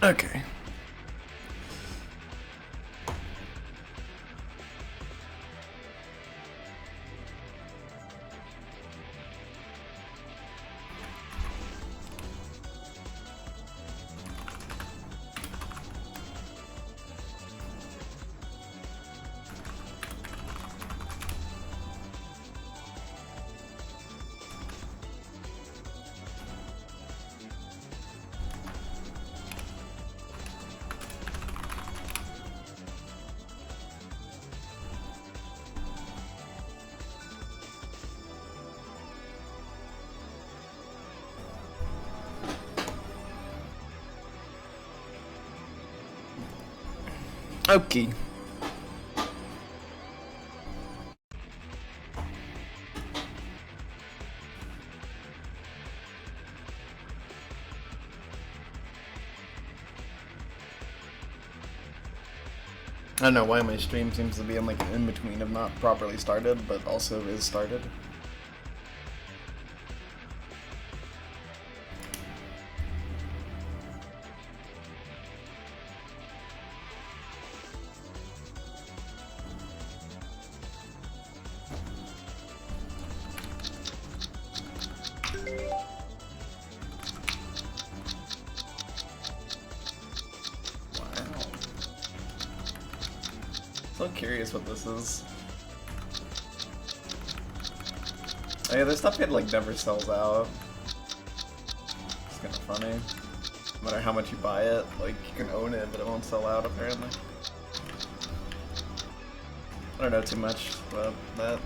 Okay. Okay. I don't know why my stream seems to be in like an in-between of not properly started, but also is started. So curious what this is. Oh yeah, this stuff it like never sells out. It's kind of funny. No matter how much you buy it, like you can own it, but it won't sell out apparently. I don't know too much about that.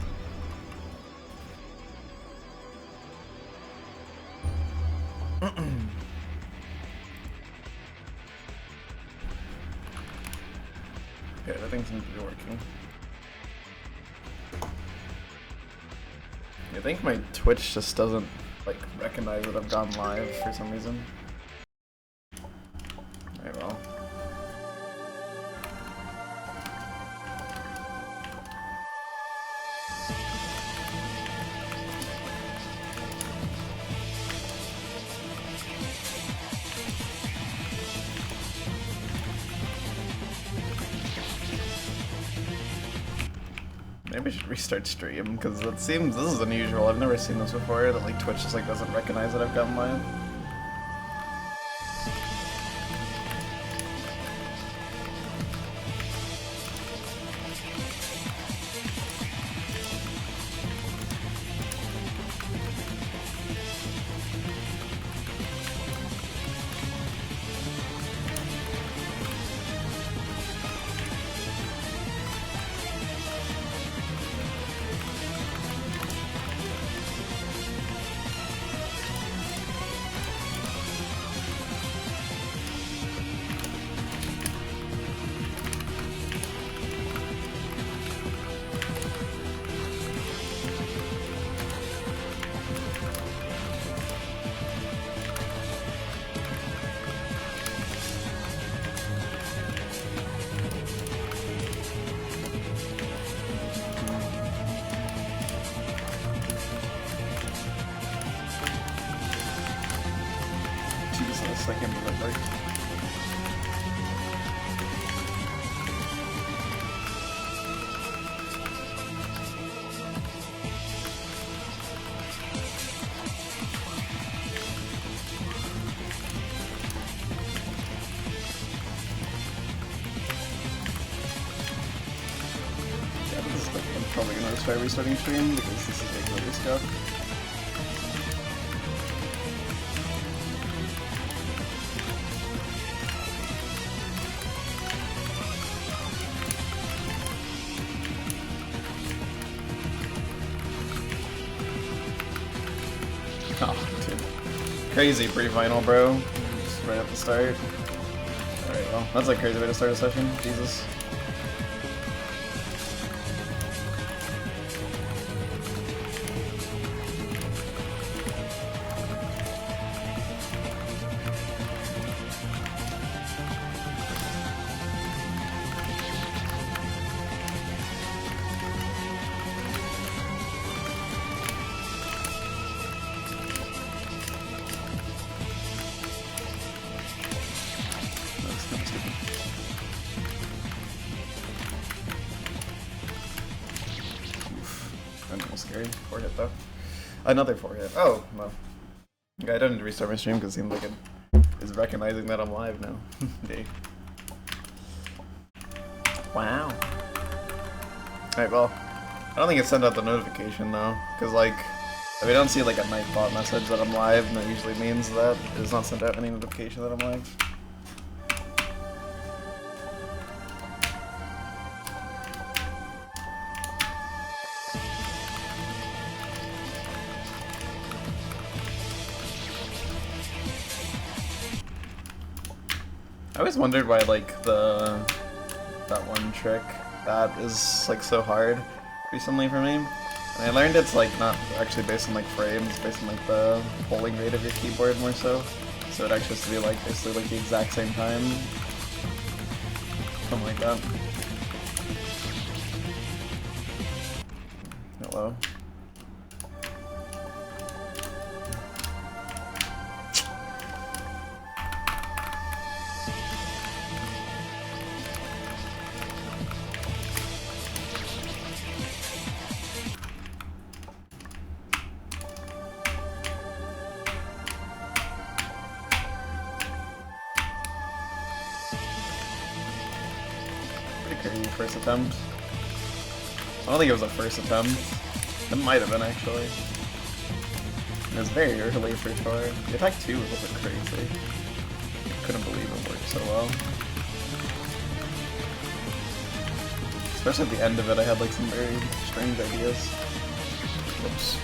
Okay, that thing seems to be working. I think my Twitch just doesn't like recognize that I've gone live for some reason. Alright, well. Maybe I should restart stream, because it seems this is unusual. I've never seen this before, that like Twitch just like doesn't recognize that I've gone live. Second, but like. Yeah, this is like, I'm probably gonna try restarting stream because this is like really stuff. Oh, dude. Crazy pre-final, bro. Just right at the start. Alright, well, that's a crazy way to start a session. Jesus. so scary. 4-hit though. Another 4-hit. Oh, no. I didn't restart my stream because it seems like it is recognizing that I'm live now. Day. Wow. Alright, well, I don't think it sent out the notification though, because like, if I don't see like a Nightbot message that I'm live, then that usually means that it does not send out any notification that I'm live. I always wondered why like that one trick that is like so hard recently for me. And I learned it's like not actually based on like frames, based on like the polling rate of your keyboard more so. So it actually has to be like basically like the exact same time. Something like that. Hello. First attempt. I don't think it was a first attempt. It might have been actually. It was very early for sure. The attack 2 was also crazy. I couldn't believe it worked so well. Especially at the end of it, I had like some very strange ideas. Whoops.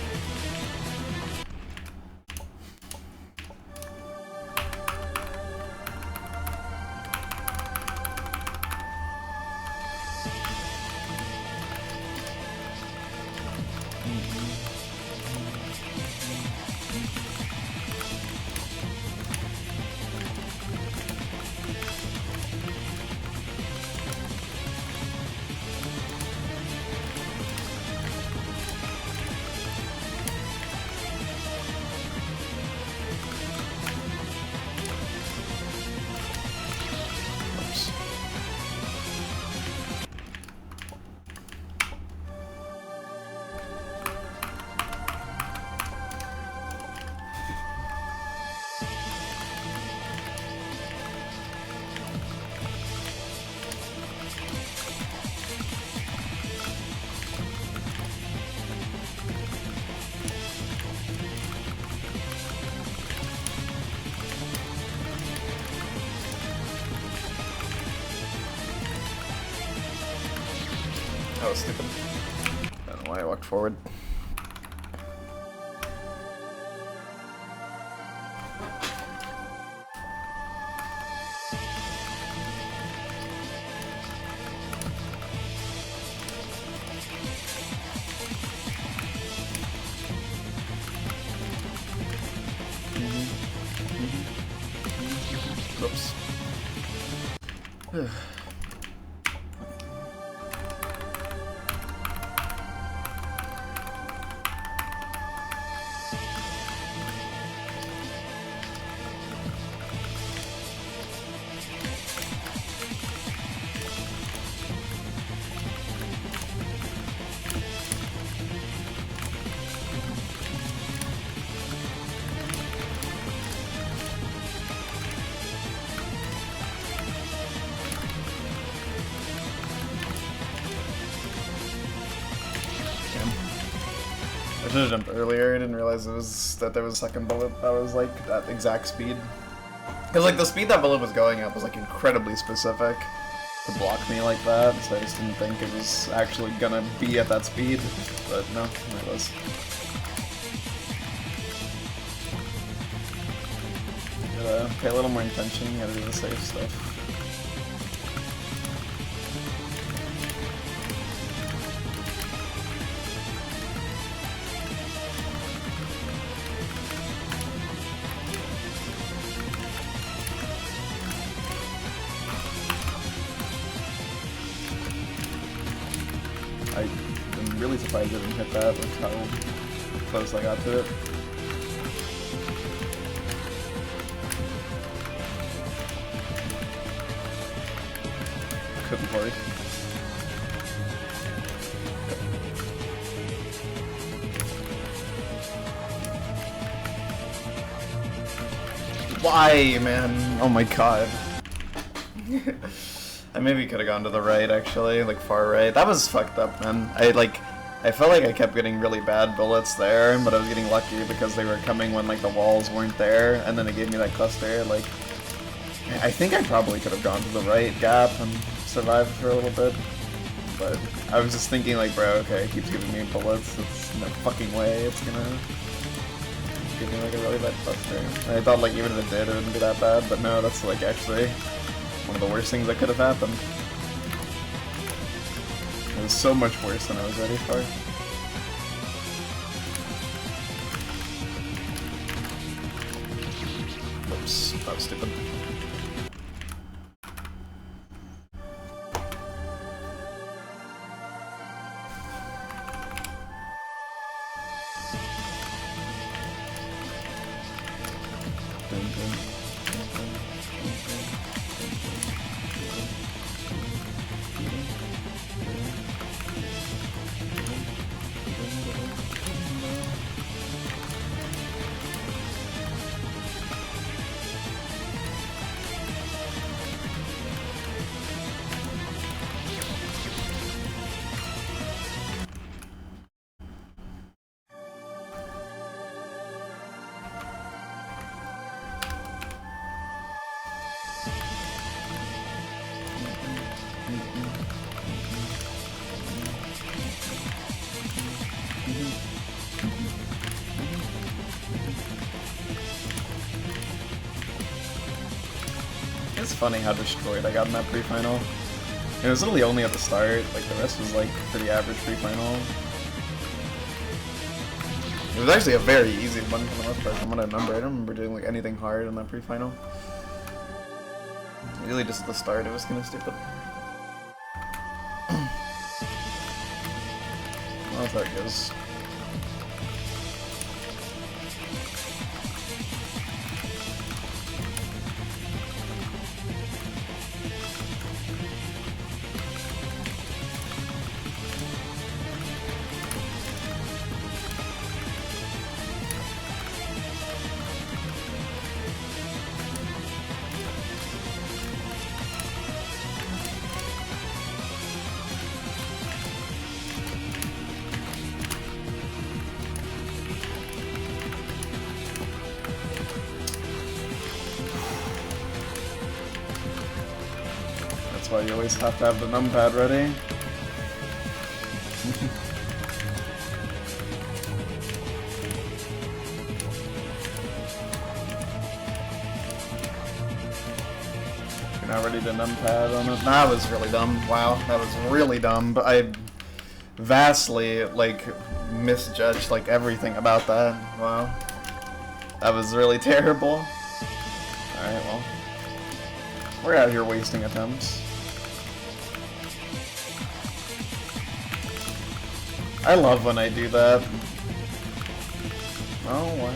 That was stupid. I don't know why I walked forward. Oops. I should have jumped earlier. I didn't realize that there was a second bullet that was like that exact speed. Because like the speed that bullet was going at was like incredibly specific to block me like that, so I just didn't think it was actually gonna be at that speed. But no, it was. Gotta pay a little more attention. Gotta do the safe stuff. I'm really surprised I didn't hit that with how close I got to it. Couldn't worry. Why, man? Oh my god. I maybe could have gone to the right, actually, like far right. That was fucked up, man. I felt like I kept getting really bad bullets there, but I was getting lucky because they were coming when like the walls weren't there, and then it gave me that cluster. Like, I think I probably could have gone to the right gap and survived for a little bit, but I was just thinking like, bro, okay, it keeps giving me bullets. It's no fucking way it's gonna give me like a really bad cluster. And I thought like even if it did, it wouldn't be that bad, but no, that's like actually one of the worst things that could have happened. It was so much worse than I was ready for. Whoops, that was stupid. It's funny how destroyed I got in that pre-final. It was literally only at the start, like the rest was like pretty average pre-final. It was actually a very easy one for the most part from what I remember. I don't remember doing like anything hard in that pre-final. Really just at the start it was kind of stupid. Well, there it goes. That's why you always have to have the numpad ready. You're not ready to numpad on it? That was really dumb. Wow, that was really dumb. But I vastly, like, misjudged, like, everything about that. Wow. That was really terrible. Alright, well. We're out here wasting attempts. I love when I do that. Oh, wow.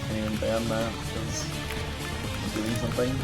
Can't even ban that because I'm doing something.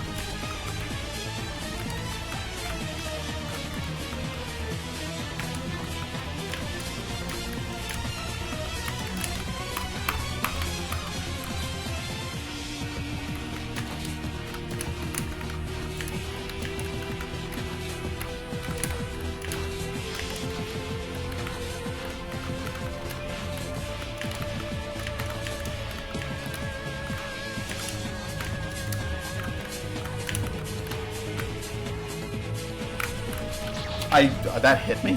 That hit me?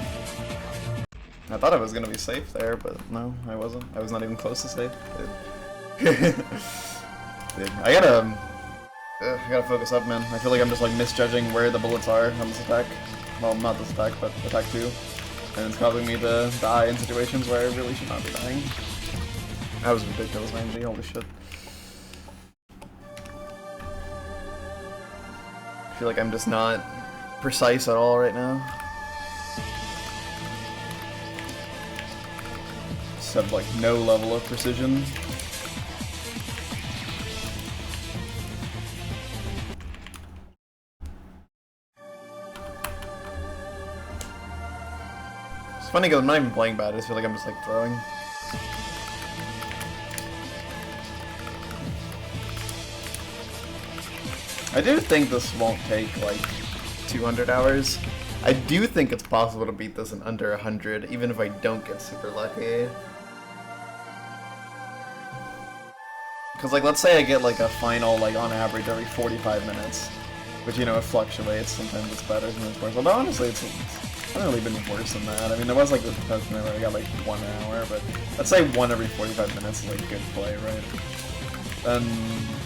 I thought I was gonna be safe there, but no, I wasn't. I was not even close to safe. Dude, I gotta focus up, man. I feel like I'm just like misjudging where the bullets are on this attack. Well, not this attack, but attack 2. And it's causing me to die in situations where I really should not be dying. That was ridiculous, man. Holy shit. I feel like I'm just not precise at all right now. Just have like no level of precision. It's funny because I'm not even playing bad, I just feel like I'm just like throwing. I do think this won't take like 200 hours. I do think it's possible to beat this in under 100, even if I don't get super lucky. Because, like, let's say I get, like, a final, like, on average every 45 minutes. Which, you know, it fluctuates. Sometimes it's better, sometimes it's worse. Although, honestly, it's hasn't really been worse than that. I mean, there was, like, this test where I got, like, 1 hour, but let's say 1 every 45 minutes is, like, good play, right? Then,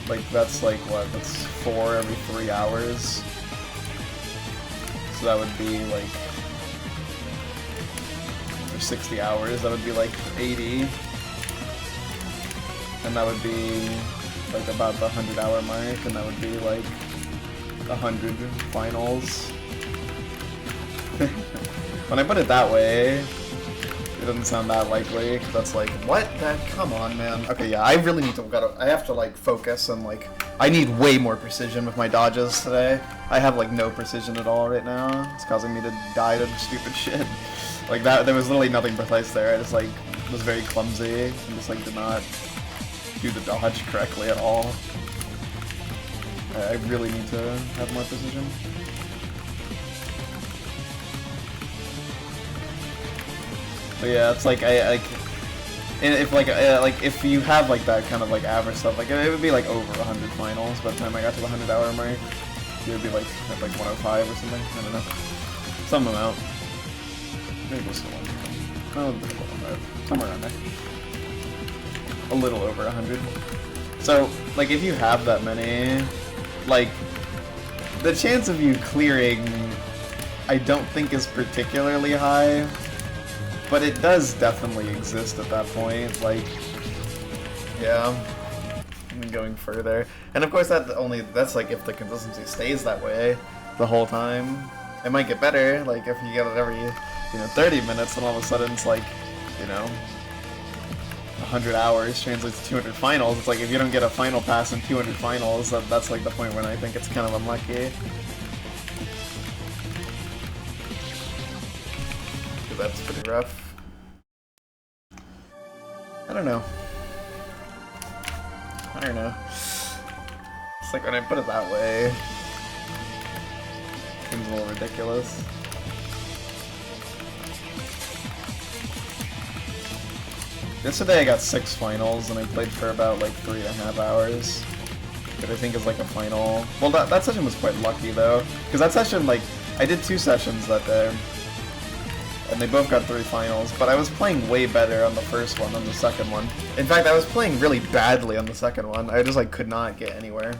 like, that's, like, what? That's 4 every 3 hours. So that would be, like, for 60 hours, that would be, like, 80. And that would be, like, about the 100-hour mark, and that would be, like, 100 finals. When I put it that way, it doesn't sound that likely, because that's like, what? Come on, man. Okay, yeah, I really need to, I have to, like, focus and, like, I need way more precision with my dodges today. I have, like, no precision at all right now. It's causing me to die to stupid shit. Like, there was literally nothing precise there. I just, like, was very clumsy, and just, like, did not do the dodge correctly at all. I really need to have more precision. But yeah, it's like and if if you have like that kind of like average stuff, like it would be like over 100 finals by the time I got to the 100-hour mark. It would be like at like 105 or something. I don't know, some amount. Maybe just 1. Oh, 105, somewhere around there. A little over 100. So like if you have that many, like the chance of you clearing, I don't think is particularly high. But it does definitely exist at that point, like, yeah, I'm going further. And of course that's like if the consistency stays that way the whole time. It might get better, like if you get it every, 30 minutes and all of a sudden it's like, 100 hours translates to 200 finals. It's like if you don't get a final pass in 200 finals, that's like the point when I think it's kind of unlucky. That's pretty rough. I don't know. It's like when I put it that way, it seems a little ridiculous. Yesterday I got 6 finals and I played for about like 3.5 hours. Which I think is like a final. Well, that session was quite lucky though, because that session, like, I did 2 sessions that day. And they both got 3 finals, but I was playing way better on the first one than the second one. In fact, I was playing really badly on the second one. I just, like, could not get anywhere.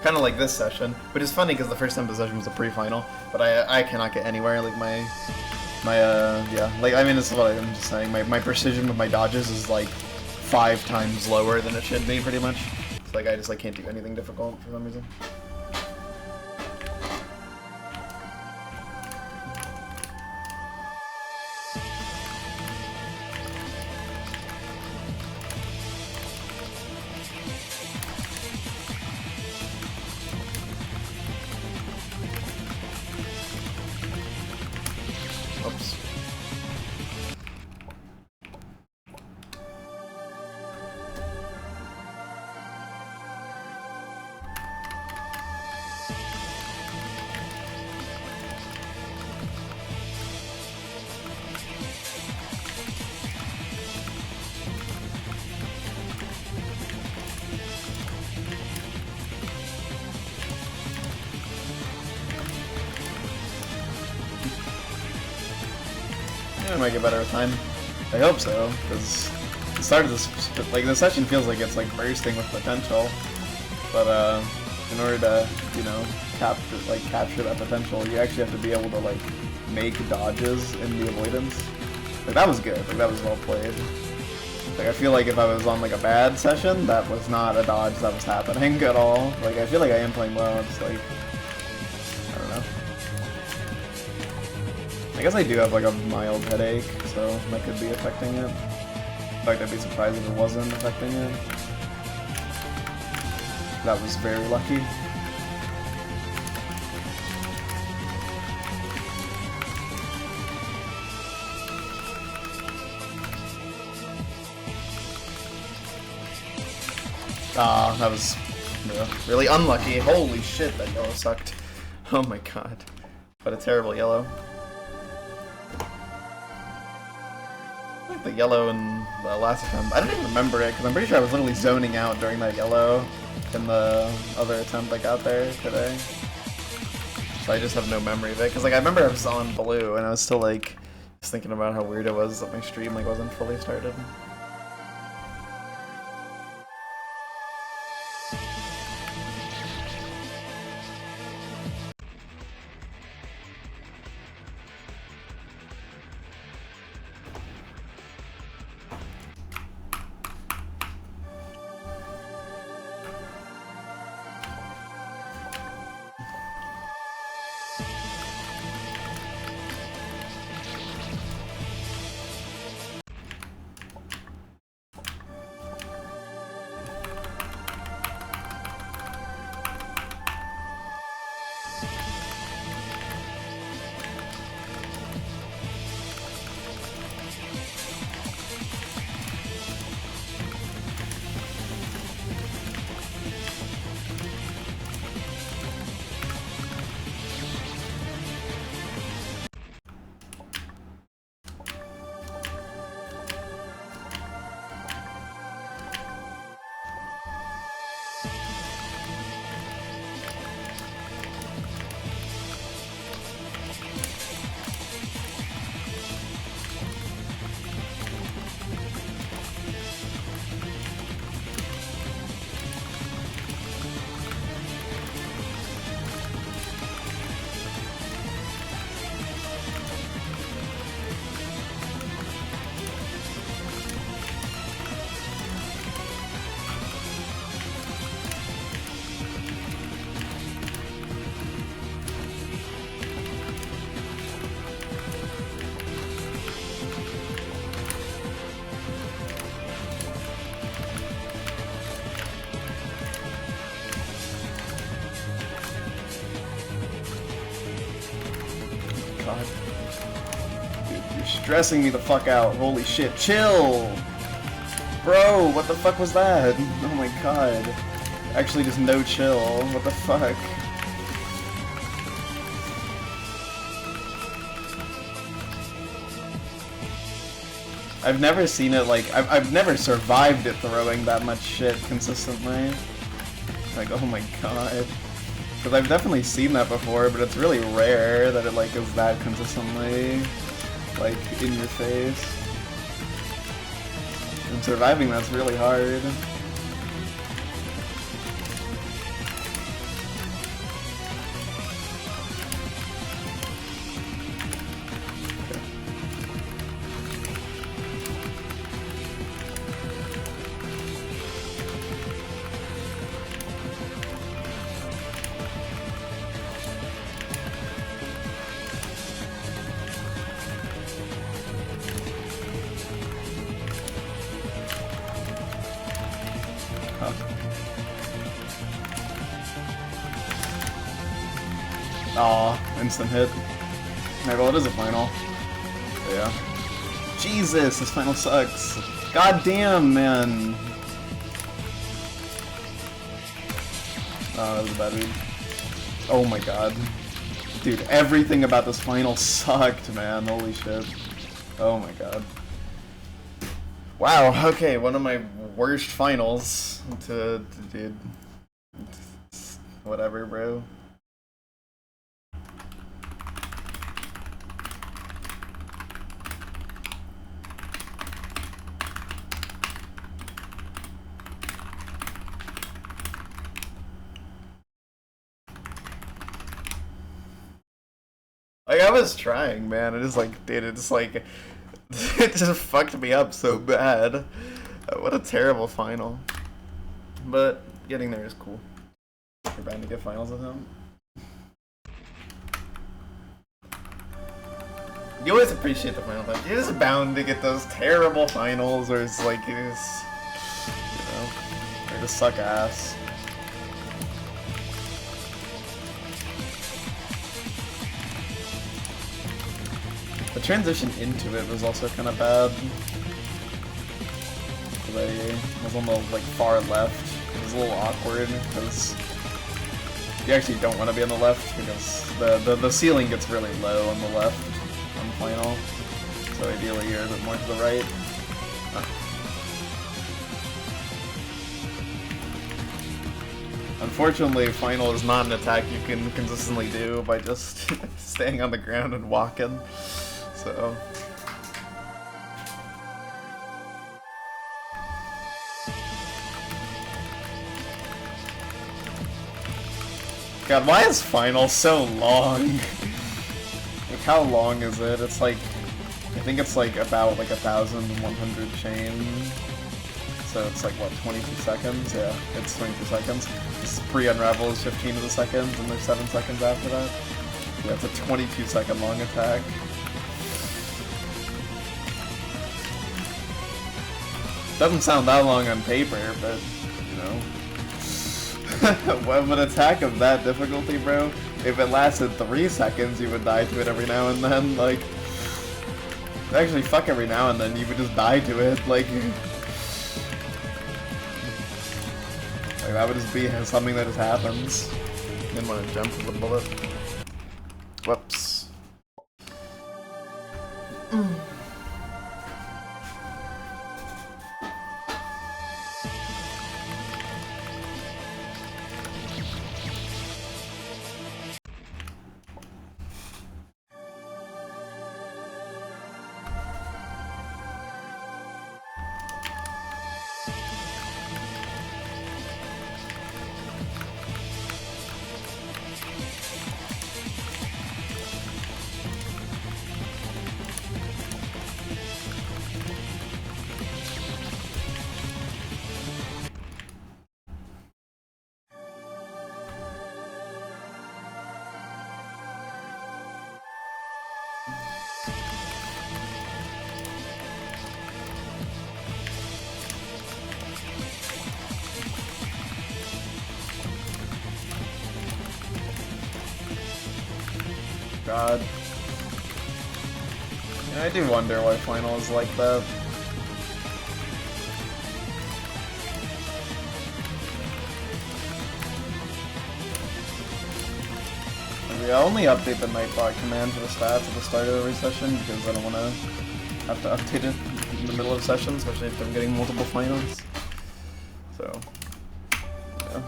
Kind of like this session, which is funny because the first time the session was a pre-final, but I cannot get anywhere. Like, yeah, like, I mean, this is what I'm just saying. My precision with my dodges is, like, 5 times lower than it should be, pretty much. It's like, I just, like, can't do anything difficult for some reason. Oops. I might get better with time. I hope so, because the start of this, like, the session feels like it's, like, bursting with potential. But, in order to, capture that potential, you actually have to be able to, like, make dodges in the avoidance. Like, that was good. Like, that was well played. Like, I feel like if I was on, like, a bad session, that was not a dodge that was happening at all. Like, I feel like I am playing well. It's, like, I don't know. I guess I do have like a mild headache, so that could be affecting it. In fact, I'd be surprised if it wasn't affecting it. That was very lucky. Ah, that was really unlucky. Holy shit, that yellow sucked. Oh my god. But a terrible yellow. I like the yellow in the last attempt. I don't even remember it, because I'm pretty sure I was literally zoning out during that yellow in the other attempt I got there today. So I just have no memory of it, because like I remember I was on blue, and I was still like just thinking about how weird it was that my stream like wasn't fully started. God. Dude, you're stressing me the fuck out. Holy shit. Chill! Bro, what the fuck was that? Oh my god. Actually just no chill. What the fuck? I've never seen it like... I've never survived it throwing that much shit consistently. Like, oh my god. Because I've definitely seen that before, but it's really rare that it like is that consistently like in your face. And surviving that's really hard. Aw, instant hit. Alright, well it is a final. So, yeah. Jesus, this final sucks. God damn, man. Oh, that was a bad read. Oh my god. Dude, everything about this final sucked, man. Holy shit. Oh my god. Wow, okay, one of my worst finals dude. Whatever, bro. Like, I was trying, man. It just, like, dude, it's like, it just fucked me up so bad. What a terrible final. But getting there is cool. We're bound to get finals with him. You always appreciate the final time. You're just bound to get those terrible finals where it's like, you just, you know, they just suck ass. The transition into it was also kind of bad. I was on the like far left It's a little awkward because you actually don't want to be on the left because the ceiling gets really low on the left on final. So ideally you're a bit more to the right. Unfortunately, final is not an attack you can consistently do by just staying on the ground and walking. So God, why is final so long? Like, how long is it? It's like, I think it's like about like 1,100 chain. So it's like, what, 22 seconds? Yeah, it's 22 seconds. This pre-unravel is 15 of the seconds, and there's 7 seconds after that. Yeah, it's a 22-second long attack. Doesn't sound that long on paper, but, you know. With an attack of that difficulty, bro, if it lasted 3 seconds, you would die to it every now and then, like... Actually, fuck every now and then, you would just die to it, like... Like, that would just be something that just happens. Didn't want to jump with a bullet. Whoops. God. Yeah, I do wonder why final is like that. Maybe I'll only update the Nightbot command to the stats at the start of every session because I don't want to have to update it in the middle of sessions, especially if I'm getting multiple finals. So, yeah.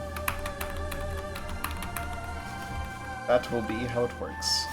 That will be how it works.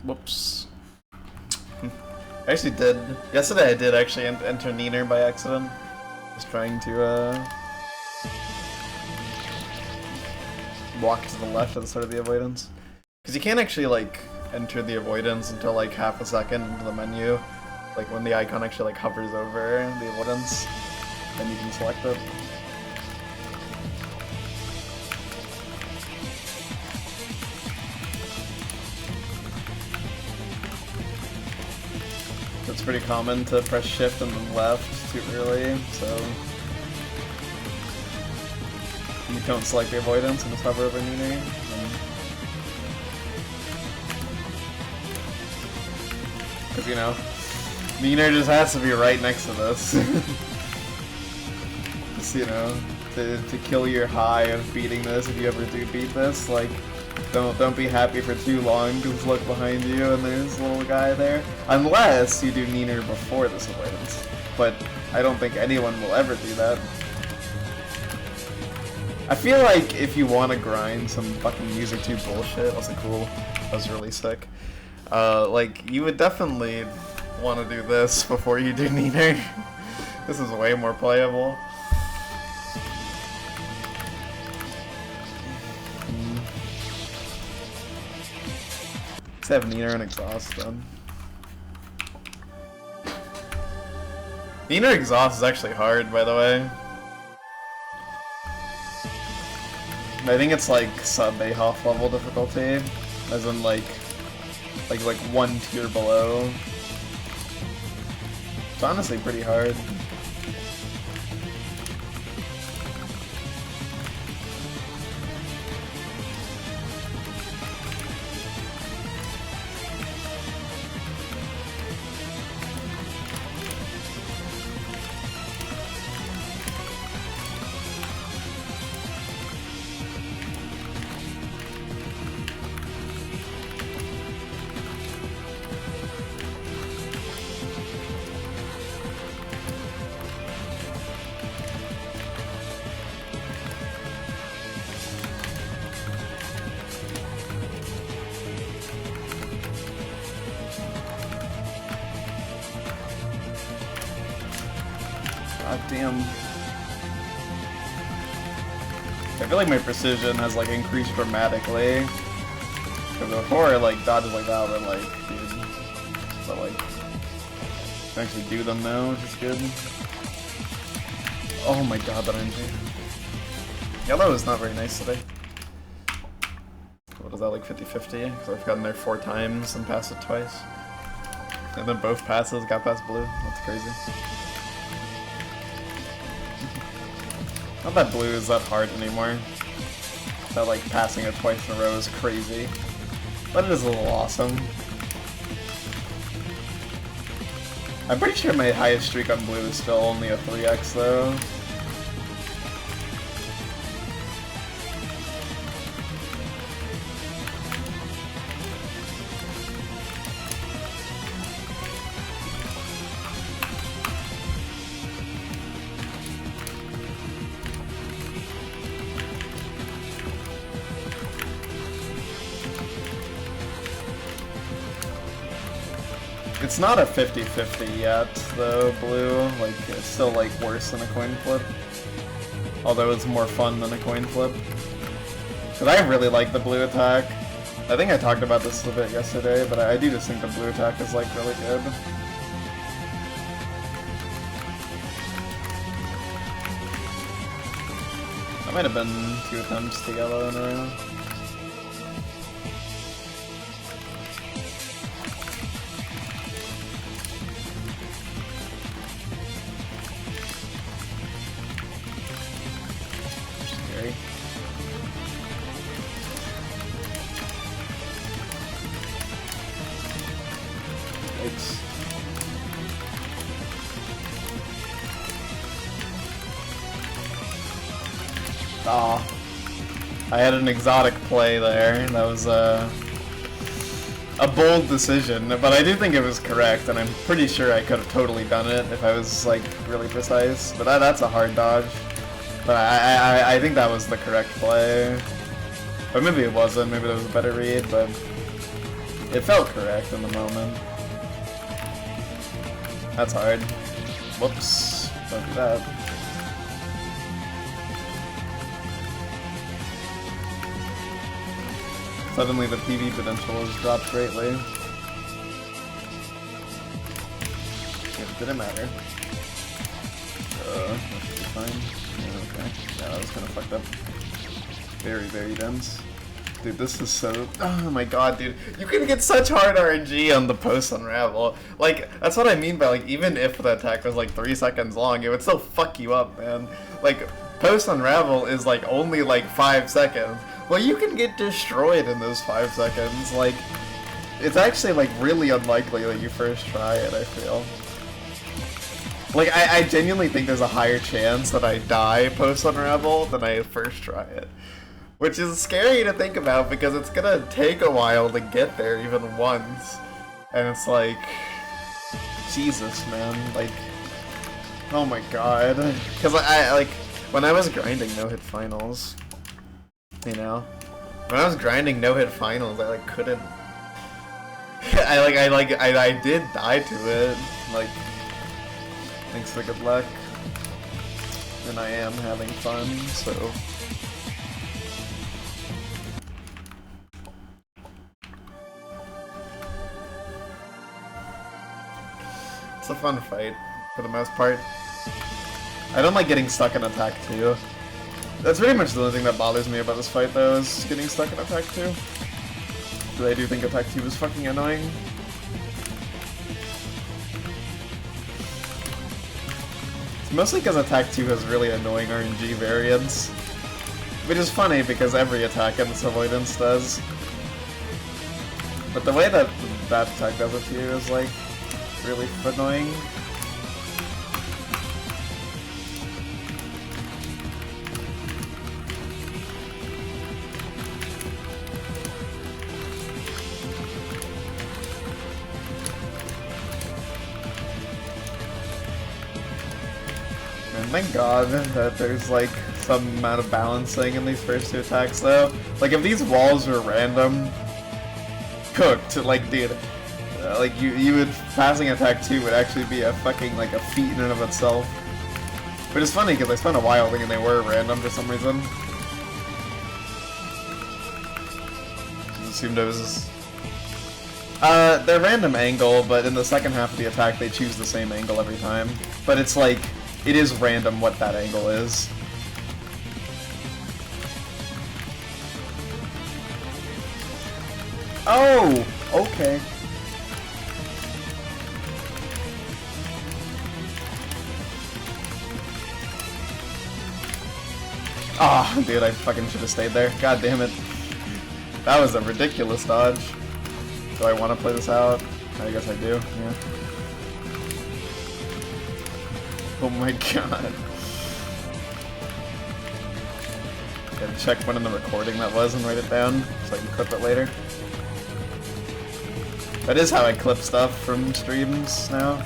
Whoops. I actually did. Yesterday I did actually enter Neener by accident. Just trying to, walk to the left at the start of the avoidance. Because you can't actually, like, enter the avoidance until, like, half a second into the menu. Like, when the icon actually, like, hovers over the avoidance, then you can select it. It's pretty common to press shift and then left too early, so you don't select the avoidance and just hover over Neener. Because, you know, Neener just has to be right next to this. Just, you know, to kill your high of beating this if you ever do beat this, like, Don't be happy for too long, because look behind you and there's a little guy there. Unless you do Neener before this avoidance. But I don't think anyone will ever do that. I feel like if you want to grind some fucking music 2 bullshit, also cool, that was really sick. Like, you would definitely want to do this before you do Neener. This is way more playable. Let's have Neener and Exhaust then. Neener Exhaust is actually hard, by the way. I think it's like sub Ahoff level difficulty, as in like one tier below. It's honestly pretty hard. God damn. I feel like my precision has like increased dramatically. Because before, like, dodges like that were like, dude. But like, I can actually do them now, which is good. Oh my god, that energy. Yellow is not very nice today. What is that, like 50-50? Because I've gotten there 4 times and passed it twice. And then both passes got past blue. That's crazy. Not that blue is that hard anymore. That like passing it twice in a row is crazy. But it is a little awesome. I'm pretty sure my highest streak on blue is still only a 3x though. It's not a 50-50 yet, though, blue. Like, it's still, like, worse than a coin flip. Although it's more fun than a coin flip. Because I really like the blue attack. I think I talked about this a bit yesterday, but I do just think the blue attack is, like, really good. That might have been 2 attempts to yellow in a row. Aw. I had an exotic play there. That was a bold decision, but I do think it was correct, and I'm pretty sure I could have totally done it if I was like really precise. But that's a hard dodge. But I think that was the correct play. But maybe it wasn't. Maybe there was a better read, but it felt correct in the moment. That's hard. Whoops. Don't do that. Suddenly the PV potential has dropped greatly. It didn't matter. That should be fine. Yeah, okay. Yeah, that was kind of fucked up. Very, very dense. Dude, this is so... Oh my god, dude. You can get such hard RNG on the post-unravel. Like, that's what I mean by, like, even if the attack was, like, 3 seconds long, it would still fuck you up, man. Like, post-unravel is, like, only, like, 5 seconds. Well, you can get destroyed in those 5 seconds. Like, it's actually, like, really unlikely that you first try it, I feel. Like, I genuinely think there's a higher chance that I die post-unravel than I first try it. Which is scary to think about because it's gonna take a while to get there even once. And it's like, Jesus, man, like, oh my god. Because I like, when I was grinding no-hit finals, you know? When I was grinding no-hit finals, I like couldn't... I did die to it. Like, thanks for good luck. And I am having fun, so... It's a fun fight, for the most part. I don't like getting stuck in attack 2. That's pretty much the only thing that bothers me about this fight, though, is getting stuck in attack 2. But I do think attack 2 is fucking annoying. It's mostly because attack 2 has really annoying RNG variants. Which is funny, because every attack in this avoidance does. But the way that that attack does it to you is, like, really annoying. And thank god that there's like some amount of balancing in these first 2 attacks though. Like if these walls were random, cooked, like dude, like you would, passing attack 2 would actually be a fucking like a feat in and of itself. But it's funny because I spent a while thinking they were random for some reason. Just assumed it was they're random angle, but in the second half of the attack they choose the same angle every time. But it's like, it is random what that angle is. Oh! Okay. Ah, oh, dude, I fucking should have stayed there. God damn it. That was a ridiculous dodge. Do I want to play this out? I guess I do, yeah. Oh my god. Gotta check when in the recording that was and write it down so I can clip it later. That is how I clip stuff from streams now.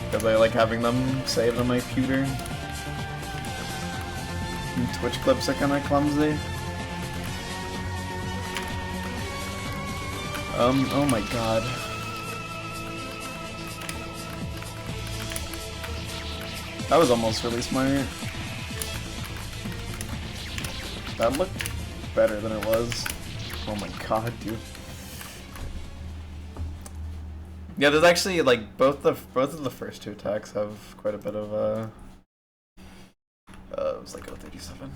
Because I like having them saved on my computer. And Twitch clips are kinda clumsy. Oh my god. That was almost really smart. That looked better than it was. Oh my god, dude. Yeah, there's actually like both of the first 2 attacks have quite a bit of it was like 037.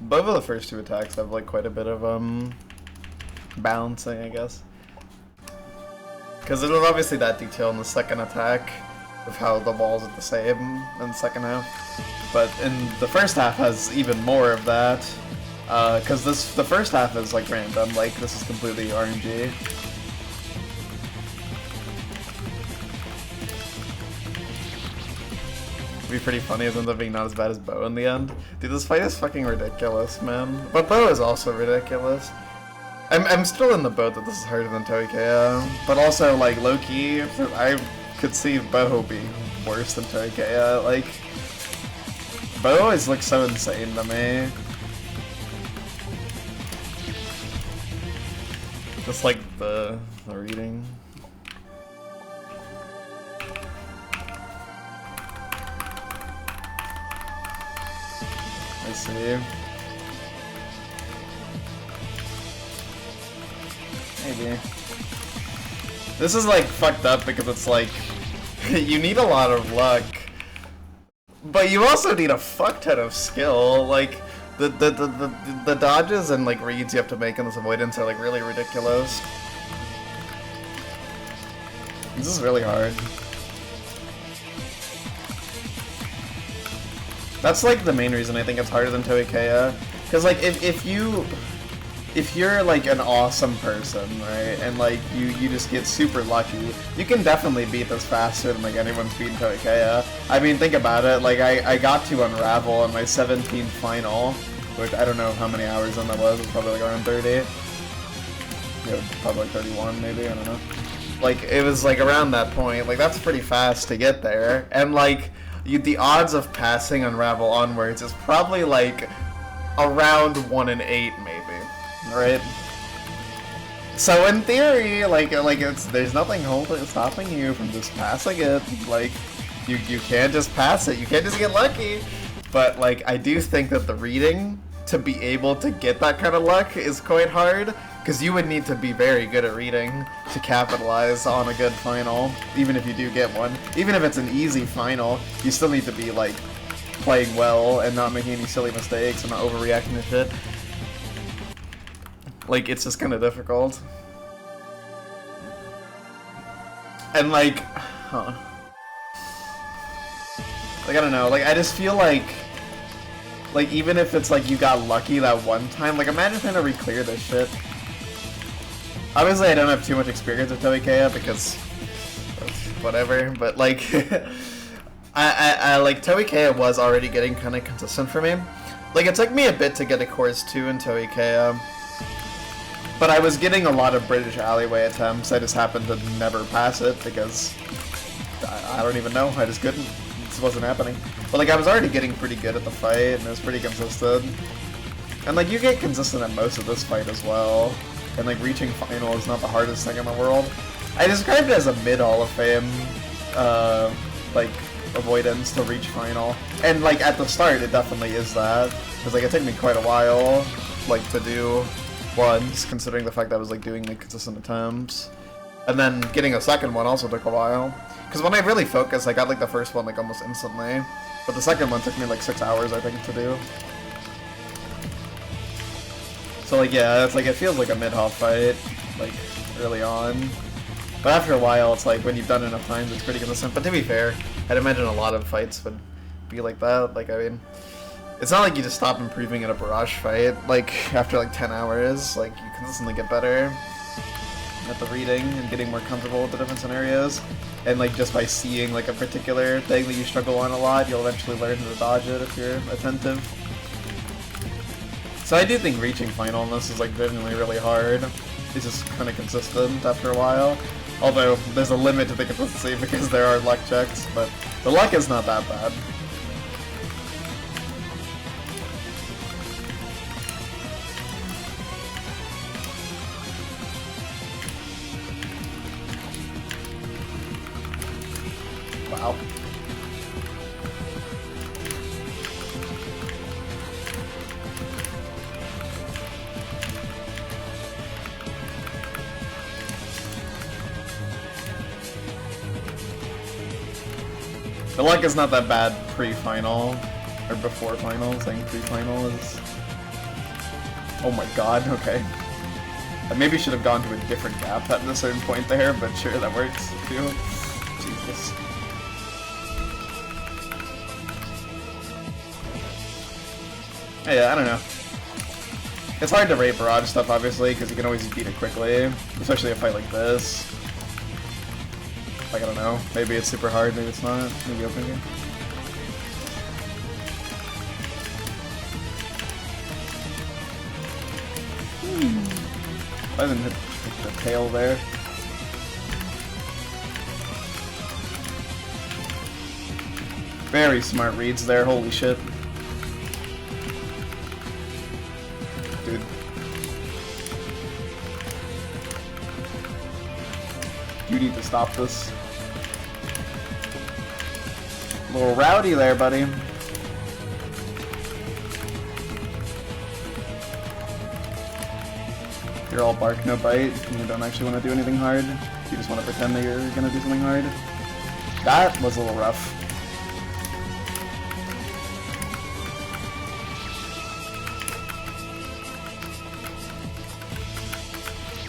Both of the first 2 attacks have like quite a bit of balancing, I guess. Because there's obviously that detail in the second attack of how the walls are the same in the second half. But in the first half has even more of that. Because the first half is like random, like this is completely RNG. It'd be pretty funny if it ends up being not as bad as Bo in the end. Dude, this fight is fucking ridiculous, man. But Bo is also ridiculous. I'm still in the boat that this is harder than Toikea, but also like low-key, I could see Bo be worse than Toikea. Like, Bo always looks so insane to me. Just like the reading. I see. Maybe. This is like fucked up because it's like you need a lot of luck, but you also need a fuck ton of skill. Like the dodges and like reads you have to make in this avoidance are like really ridiculous. This is really hard. That's like the main reason I think it's harder than Toikea, because like if you're like an awesome person, right, and like you just get super lucky, you can definitely beat this faster than like anyone's beaten Toikea. I mean, think about it. Like I got to Unravel in my 17th final, which I don't know how many hours in that was. It was probably like around 30. Yeah, probably like 31 maybe, I don't know. Like, it was like around that point. Like, that's pretty fast to get there. And like, the odds of passing Unravel onwards is probably like around 1 in 8 maybe, right? So in theory, there's nothing stopping you from just passing it. Like, you can't just pass it. You can't just get lucky. But like, I do think that the reading to be able to get that kind of luck is quite hard, because you would need to be very good at reading to capitalize on a good final, even if you do get one. Even if it's an easy final, you still need to be like playing well and not making any silly mistakes and not overreacting to shit. Like, it's just kind of difficult. And like, like, I don't know, like, I just feel like even if it's like you got lucky that one time, like, imagine trying to re-clear this shit. Obviously, I don't have too much experience with Toei because whatever, but like, I like, Toei was already getting kind of consistent for me. Like, it took me a bit to get a course 2 in Toei, but I was getting a lot of British alleyway attempts. I just happened to never pass it because I don't even know. I just couldn't. It just wasn't happening. But like, I was already getting pretty good at the fight, and it was pretty consistent. And like, you get consistent at most of this fight as well. And like, reaching final is not the hardest thing in the world. I described it as a mid-Hall of Fame, like, avoidance to reach final. And like, at the start, it definitely is that. Because like, it took me quite a while, like, to do once, considering the fact that I was like doing like consistent attempts. And then getting a second one also took a while. Because when I really focused, I got like the first one like almost instantly. But the second one took me like 6 hours, I think, to do. So like, yeah, it's like, it feels like a mid-Hall fight, like, early on. But after a while, it's like, when you've done it enough times, it's pretty consistent. But to be fair, I'd imagine a lot of fights would be like that. Like, I mean, it's not like you just stop improving in a barrage fight, like, after like 10 hours. Like, you consistently get better at the reading and getting more comfortable with the different scenarios. And like, just by seeing like a particular thing that you struggle on a lot, you'll eventually learn how to dodge it if you're attentive. So I do think reaching final in this is like genuinely really hard. It's just kind of consistent after a while. Although, there's a limit to the consistency because there are luck checks, but the luck is not that bad. Wow. The luck is not that bad pre-final, or before final, saying pre-final is... Oh my god, okay. I maybe should have gone to a different gap at a certain point there, but sure, that works too. Jesus. Yeah, I don't know. It's hard to rate barrage stuff, obviously, because you can always beat it quickly, especially a fight like this. Like, I don't know, maybe it's super hard, maybe it's not, maybe open game. I didn't hit the tail there. Very smart reads there, holy shit. Dude. You need to stop this. A little rowdy there, buddy. You're all bark, no bite, and you don't actually want to do anything hard. You just want to pretend that you're gonna do something hard. That was a little rough.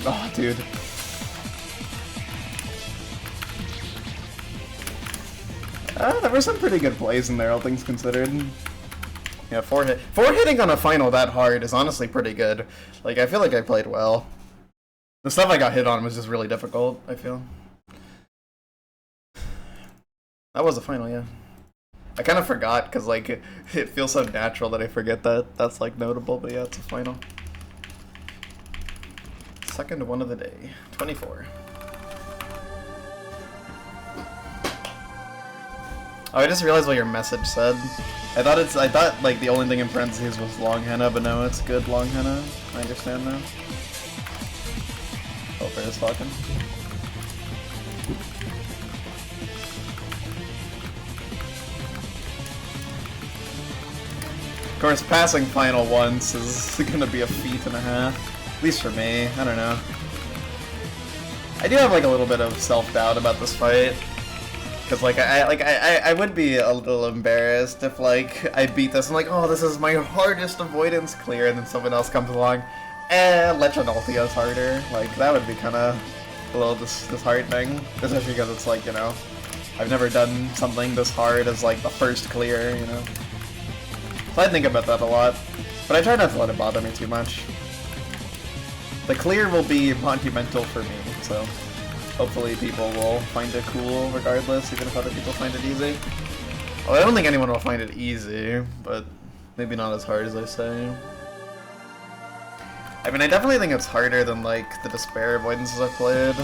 Oh, dude. There were some pretty good plays in there, all things considered. Yeah, four hitting on a final that hard is honestly pretty good. Like, I feel like I played well. The stuff I got hit on was just really difficult, I feel. That was a final, yeah. I kind of forgot because like it feels so natural that I forget that that's like notable. But yeah, it's a final. Second one of the day, 24. Oh, I just realized what your message said. I thought like the only thing in parentheses was Longhena, but no, it's good Longhena. I understand now. Oh, for his fucking. Of course, passing final once is gonna be a feat and a half. At least for me, I don't know. I do have like a little bit of self-doubt about this fight. Cause like I would be a little embarrassed if like I beat this and like, oh, this is my hardest avoidance clear, and then someone else comes along, Legionaltio's harder. Like that would be kind of a little disheartening, especially because it's like, you know, I've never done something this hard as like the first clear, you know. So I think about that a lot, but I try not to let it bother me too much. The clear will be monumental for me, so. Hopefully people will find it cool regardless, even if other people find it easy. Well, I don't think anyone will find it easy, but maybe not as hard as I say. I mean, I definitely think it's harder than, like, the Despair avoidances I've played.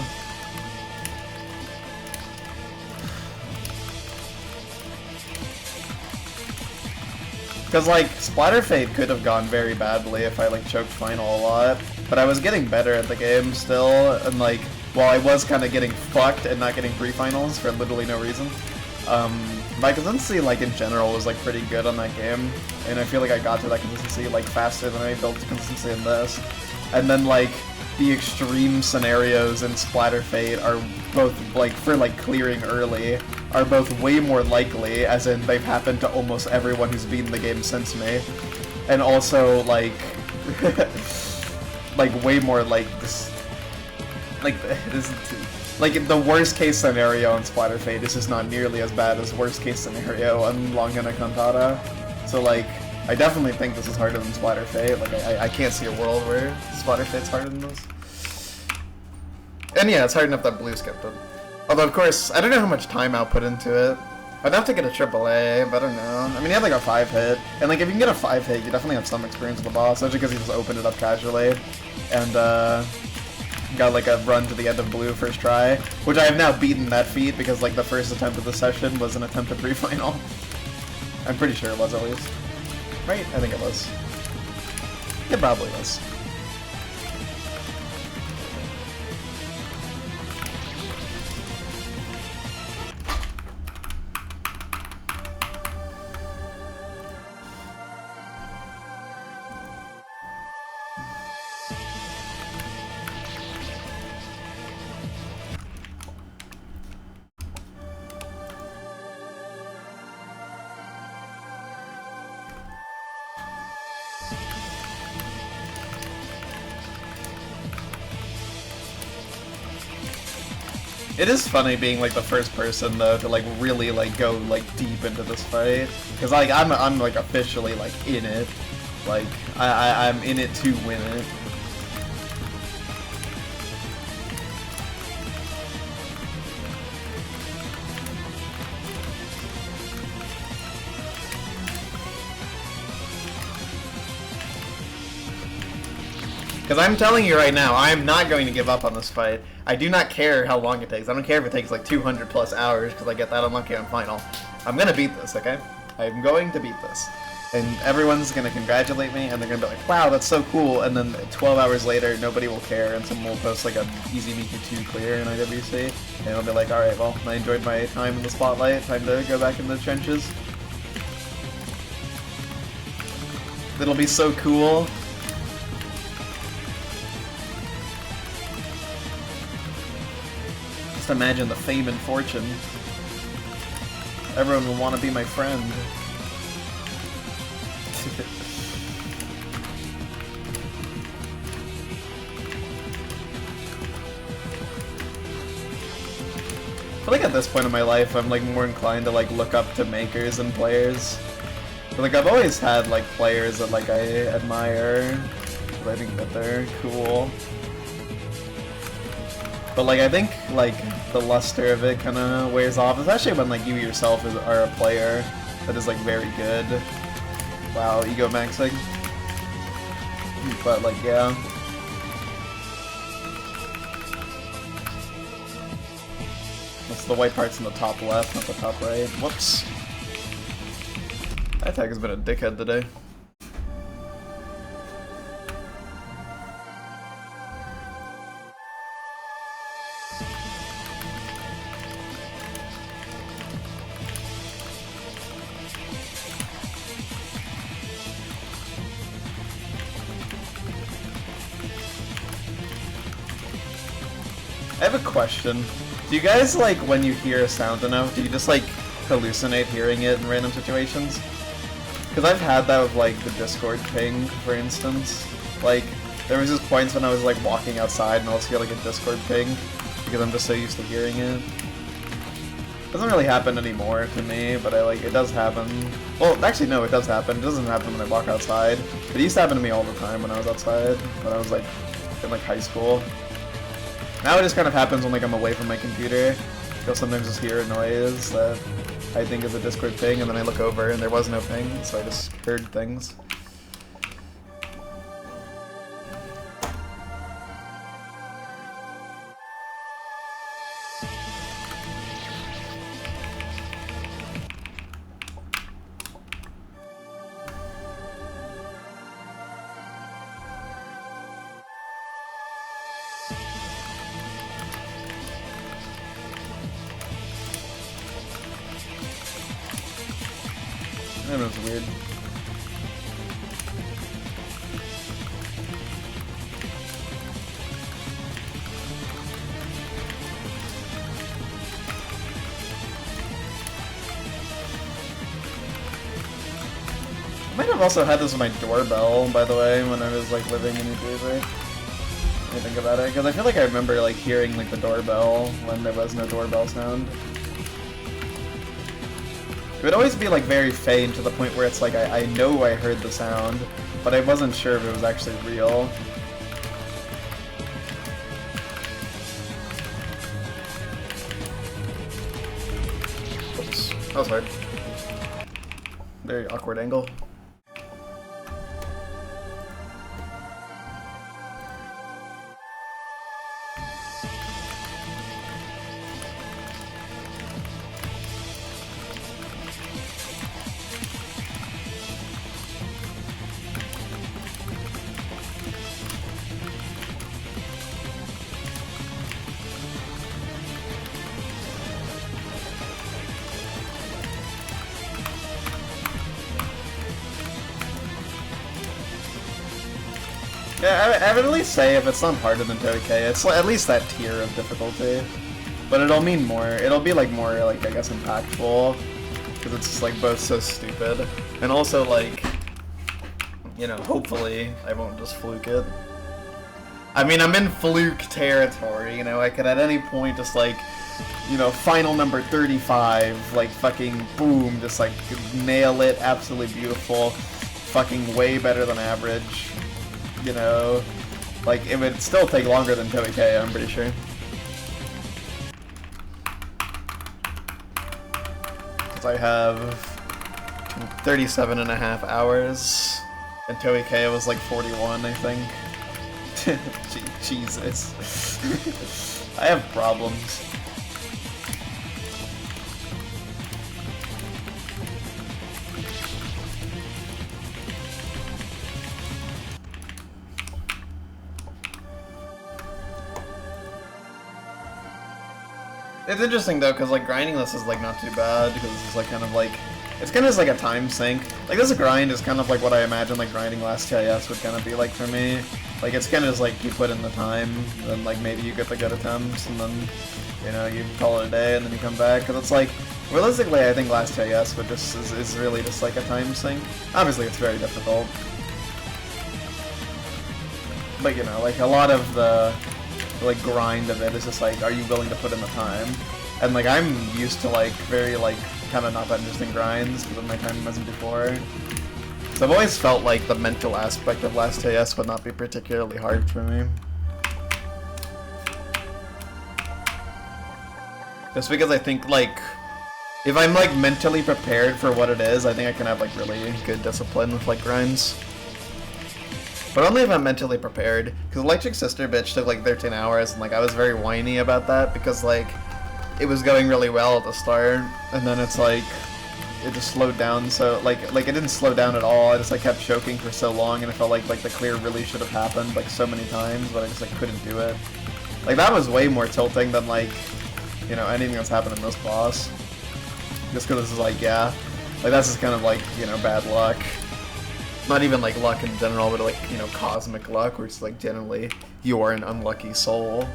Because, like, Splatter Fate could have gone very badly if I, like, choked Final a lot, but I was getting better at the game still, and, like, while I was kind of getting fucked and not getting pre-finals for literally no reason, my consistency, like, in general was, like, pretty good on that game, and I feel like I got to that consistency, like, faster than I built consistency in this. And then, like, the extreme scenarios in Splatter Fate are both, like, for, like, clearing early, are both way more likely, as in they've happened to almost everyone who's beaten the game since me, and also, like, like, way more, like, this... Like, the worst case scenario in Splatter Fate is just not nearly as bad as worst case scenario on Longhena Cantata. So, like, I definitely think this is harder than Splatter Fate. Like, I can't see a world where Splatter Fate's harder than this. And yeah, it's hard enough that Blue skipped it. Although, of course, I don't know how much time I'll put into it. I'd have to get a AAA, but I don't know. I mean, he had like a 5-hit. And, like, if you can get a 5-hit, you definitely have some experience with the boss, especially because he just opened it up casually. And, got like a run to the end of Blue first try, which I have now beaten that feat because like the first attempt of the session was an attempt at pre-final. I'm pretty sure it was at least. Right? I think it was. It probably was. It is funny being like the first person though to like really like go like deep into this fight, because like I'm like officially like in it, like I'm in it to win it. Because I'm telling you right now, I am not going to give up on this fight. I do not care how long it takes. I don't care if it takes like 200 plus hours because I get that unlucky on final. I'm going to beat this, okay? I'm going to beat this. And everyone's going to congratulate me and they're going to be like, wow, that's so cool. And then 12 hours later, nobody will care and someone will post like a Easy Miku 2 clear in IWC. And I'll be like, alright, well, I enjoyed my time in the spotlight. Time to go back in the trenches. It'll be so cool. Just imagine the fame and fortune. Everyone will want to be my friend. I feel like at this point in my life, I'm like more inclined to like look up to makers and players. But like I've always had like players that like I admire. I think that they're cool. But like I think like the luster of it kind of wears off, especially when like you yourself are a player. that is like very good. Wow, ego maxing. But like, yeah. That's the white part's in the top left, not the top right. Whoops. That tag has been a dickhead today. I have a question. Do you guys, like, when you hear a sound enough, do you just, like, hallucinate hearing it in random situations? Because I've had that with, like, the Discord ping, for instance. Like, there was just points when I was, like, walking outside and I'll just hear, like, a Discord ping, because I'm just so used to hearing it. Doesn't really happen anymore to me, but it does happen. Well, actually, no, it does happen. It doesn't happen when I walk outside. It used to happen to me all the time when I was outside, when I was, like, in, like, high school. Now it just kind of happens when, like, I'm away from my computer. You'll sometimes just hear a noise that I think is a Discord ping, and then I look over and there was no ping, so I just heard things. That was weird. I might have also had this with my doorbell, by the way, when I was, like, living in New Jersey. When I think about it, because I feel like I remember, like, hearing, like, the doorbell when there was no doorbell sound. It would always be, like, very faint to the point where it's like, I know I heard the sound, but I wasn't sure if it was actually real. Oops. That was hard. Very awkward angle. Yeah, I would at least say if it's not harder than Toei, it's at least that tier of difficulty. But it'll mean more. It'll be like more, like, I guess, impactful. Because it's just, like, both so stupid. And also, like, you know, hopefully I won't just fluke it. I mean, I'm in fluke territory, you know, I could at any point just, like, you know, final number 35, like, fucking boom, just, like, nail it, absolutely beautiful, fucking way better than average. You know, like, it would still take longer than Toei, I'm pretty sure. Because I have 37.5 hours, and Toei was like 41, I think. Jesus. I have problems. It's interesting though, because like grinding this is like not too bad, because it's like kind of like, it's kind of just like a time sink. Like this grind is kind of like what I imagine like grinding last TIS would kind of be like for me. Like it's kind of just like you put in the time, and then like maybe you get the good attempts, and then, you know, you call it a day, and then you come back. Because it's like, realistically I think last TIS would just is really just like a time sink. Obviously it's very difficult. But you know, like a lot of the like grind of it is just like, are you willing to put in the time? And like I'm used to like very like kind of not that interesting grinds because of my time wasn't before. So I've always felt like the mental aspect of last TS would not be particularly hard for me. Just because I think like If I'm like mentally prepared for what it is, I think I can have like really good discipline with like grinds. But only if I'm mentally prepared. Because Electric Sister Bitch took like 13 hours, and like I was very whiny about that because like it was going really well at the start, and then it's like it just slowed down. So like it didn't slow down at all. I just like kept choking for so long, and it felt like the clear really should have happened like so many times, but I just like couldn't do it. Like that was way more tilting than like, you know, anything that's happened in this boss. Just because this is like, yeah, like that's just kind of like, you know, bad luck. Not even like luck in general, but like, you know, cosmic luck, where it's like generally you are an unlucky soul.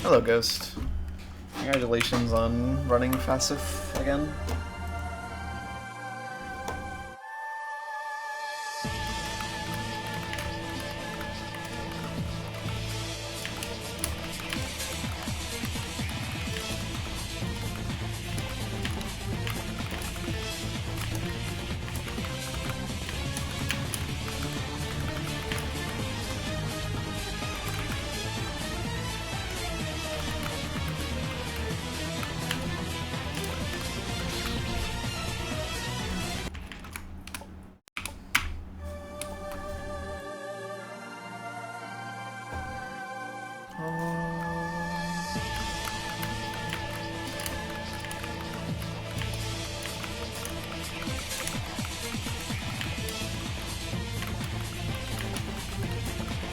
Hello, Ghost. Congratulations on running Facif again.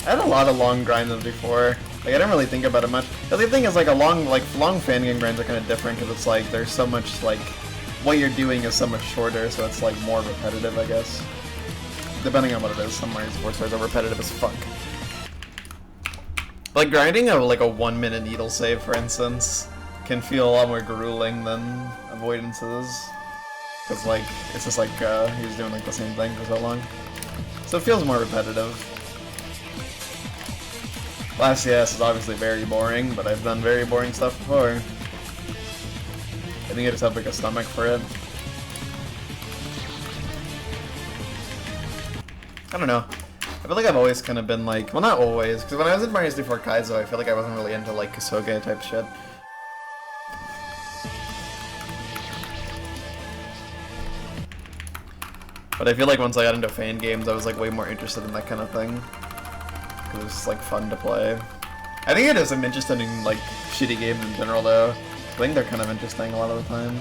I had a lot of long grinds before. Like, I didn't really think about it much. The other thing is, like, long fan game grinds are kind of different, because it's like, there's so much, like, what you're doing is so much shorter, so it's, like, more repetitive, I guess. Depending on what it is, some Mario Sports are repetitive as fuck. Like, grinding like a 1 minute needle save, for instance, can feel a lot more grueling than avoidances. Because, like, it's just like, he's doing, like, the same thing for so long. So it feels more repetitive. Last CS is obviously very boring, but I've done very boring stuff before. I think I just have like a stomach for it. I don't know. I feel like I've always kind of been like, well, not always, because when I was in Mario 64 Kaizo, I feel like I wasn't really into like Kusoge type shit. But I feel like once I got into fan games, I was like way more interested in that kind of thing. It was like fun to play. I think it is. I'm interested in like shitty games in general, though. I think they're kind of interesting a lot of the time.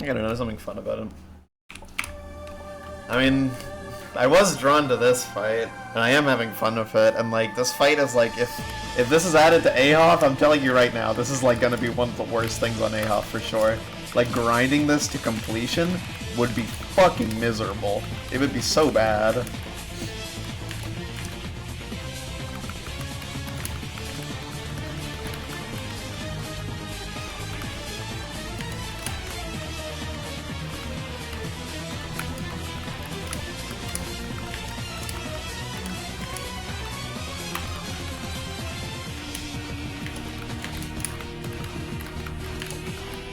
I gotta know something fun about it. I mean, I was drawn to this fight, and I am having fun with it. And like this fight is like, if this is added to Ahoth, I'm telling you right now, this is like gonna be one of the worst things on Ahoth for sure. Like grinding this to completion would be fucking miserable. It would be so bad.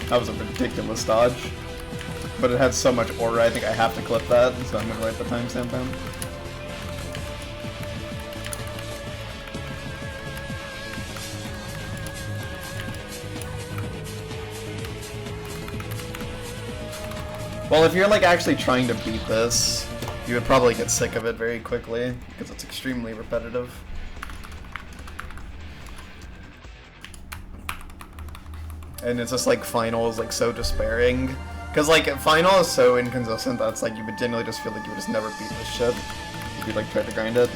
That was a ridiculous dodge. But it had so much aura, I think I have to clip that, so I'm gonna write the timestamp down. Well, if you're like actually trying to beat this, you would probably get sick of it very quickly, because it's extremely repetitive. And it's just like final is like so despairing. Because like final is so inconsistent that it's like you would genuinely just feel like you would just never beat this shit if you like tried to grind it.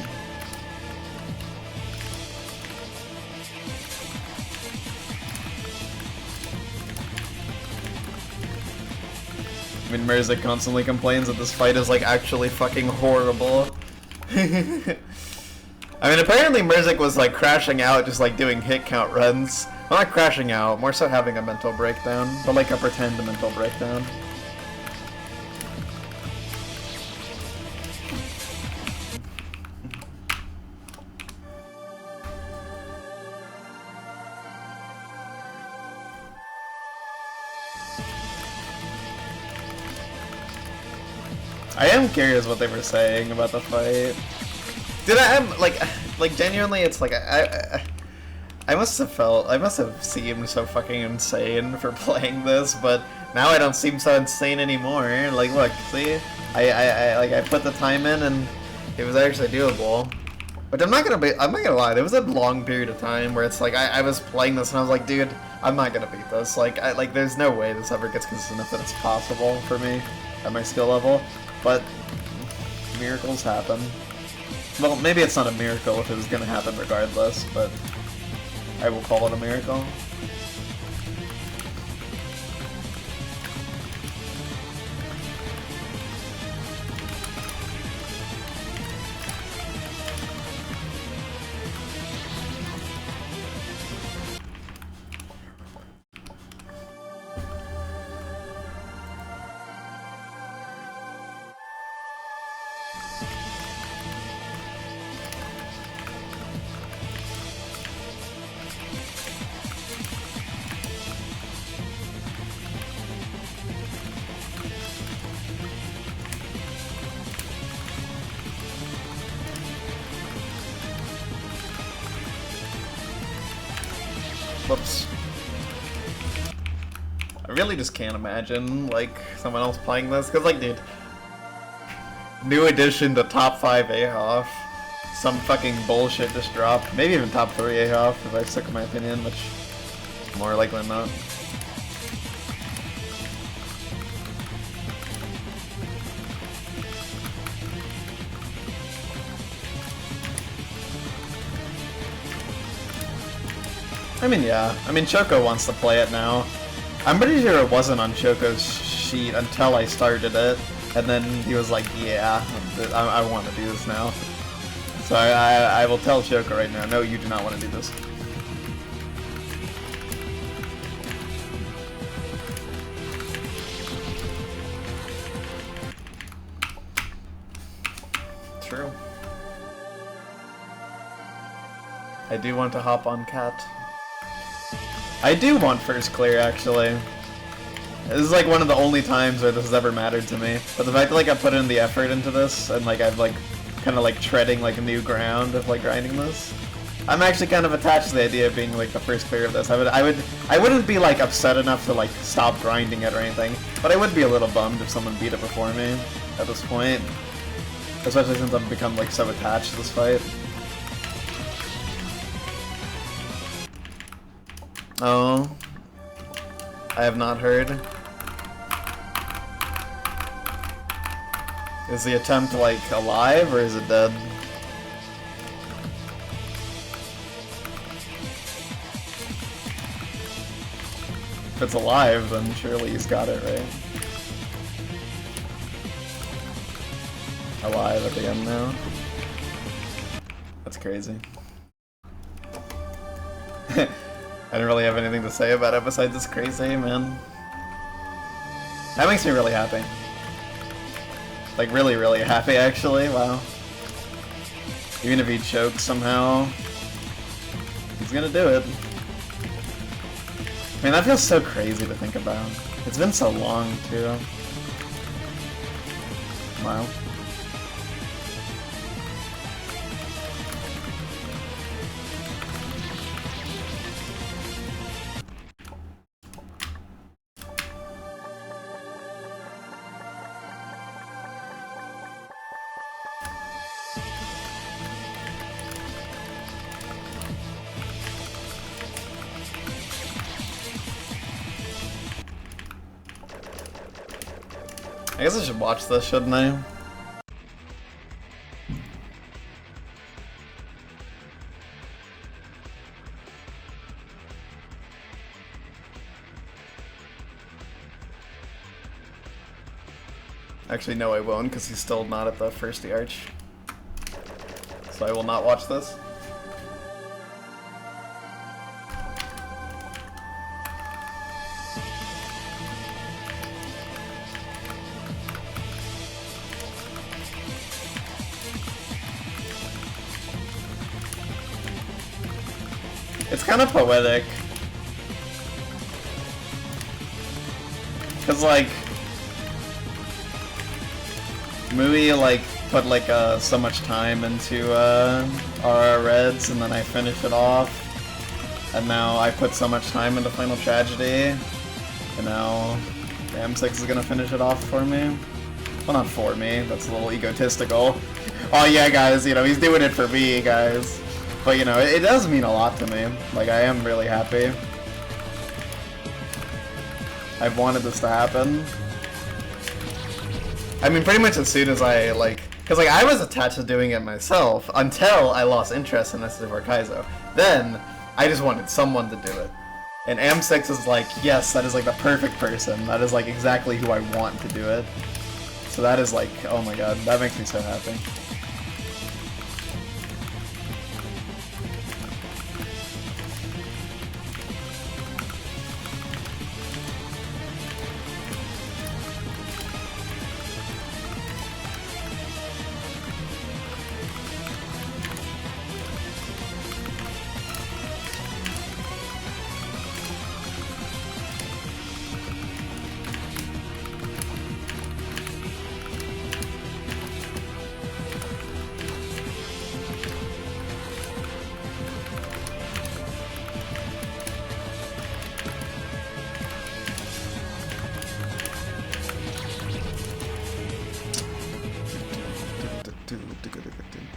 I mean, Merzik constantly complains that this fight is like actually fucking horrible. I mean, apparently Merzik was like crashing out just like doing hit count runs. Well, not crashing out, more so having a mental breakdown, but like a pretend mental breakdown. I am curious what they were saying about the fight. Dude, I am like genuinely, it's like I must have seemed so fucking insane for playing this, but now I don't seem so insane anymore. Like, look, see, I put the time in and it was actually doable. But I'm not gonna lie, there was a long period of time where it's like I was playing this and I was like, dude, I'm not gonna beat this. Like, there's no way this ever gets consistent enough that it's possible for me at my skill level. But miracles happen. Well, maybe it's not a miracle if it was gonna happen regardless, but I will call it a miracle. Whoops. I really just can't imagine, like, someone else playing this, because, like, dude, new addition to top 5 AHOF, some fucking bullshit just dropped, maybe even top 3 AHOF, if I stick with my opinion, which is more likely than not. I mean, yeah. I mean, Choco wants to play it now. I'm pretty sure it wasn't on Choco's sheet until I started it, and then he was like, yeah, I want to do this now. So I will tell Choco right now, no, you do not want to do this. True. I do want to hop on Cat. I do want first clear, actually. This is like one of the only times where this has ever mattered to me. But the fact that like I put in the effort into this, and like I've like kind of like treading like new ground of like grinding this, I'm actually kind of attached to the idea of being like the first clear of this. I wouldn't be like upset enough to like stop grinding it or anything, but I would be a little bummed if someone beat it before me at this point, especially since I've become like so attached to this fight. Oh, I have not heard. Is the attempt like alive or is it dead? If it's alive, then surely he's got it, right? Alive at the end now. That's crazy. I don't really have anything to say about it besides it's crazy, man. That makes me really happy. Like, really, really happy, actually. Wow. Even if he chokes somehow, he's gonna do it. I mean, that feels so crazy to think about. It's been so long, too. Wow. I guess I should watch this, shouldn't I? Actually, no, I won't, because he's still not at the first arch. So I will not watch this. It's kind of poetic. Because, like, Mui like put like so much time into RR Reds, and then I finished it off. And now I put so much time into Final Tragedy, and now the M6 is gonna finish it off for me. Well, not for me, that's a little egotistical. Oh yeah, guys, you know, he's doing it for me, guys. But, you know, it does mean a lot to me. Like, I am really happy. I've wanted this to happen. I mean, pretty much as soon as I, like... Because, like, I was attached to doing it myself until I lost interest in S4 Kaizo. Then, I just wanted someone to do it. And M6 is like, yes, that is, like, the perfect person. That is, like, exactly who I want to do it. So that is, like, oh my god, that makes me so happy.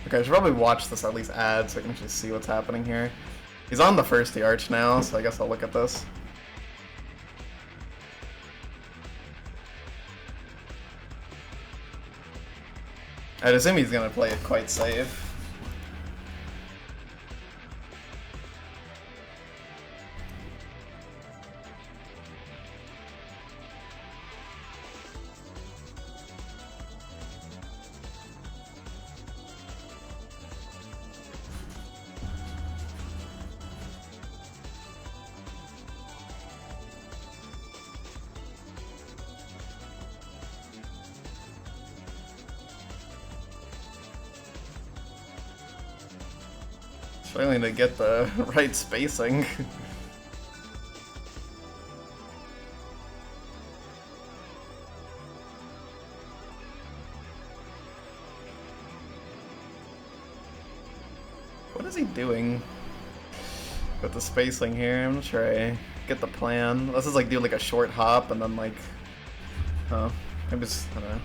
Okay, I should probably watch this at least ad so I can actually see what's happening here. He's on the first arch now, so I guess I'll look at this. I'd assume he's gonna play it quite safe. Struggling to get the right spacing. What is he doing with the spacing here? I'm not sure I get the plan. Let's just like do like a short hop and then like, I don't know.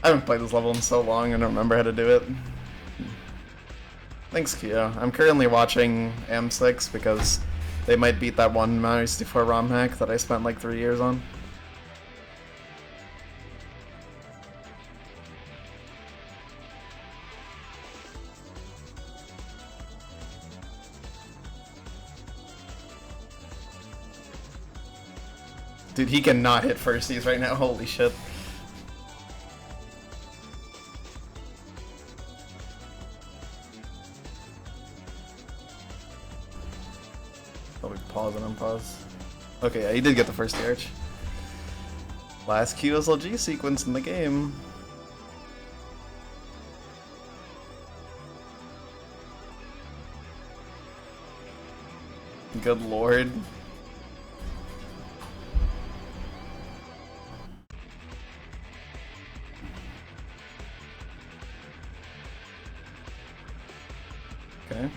I haven't played this level in so long, I don't remember how to do it. Thanks, Kia. I'm currently watching M6 because they might beat that one Mario 64 ROM hack that I spent like 3 years on. Dude, he cannot hit firsties right now, holy shit. Probably pause and unpause. Okay, yeah, he did get the first arch. Last QSLG sequence in the game. Good lord. Okay.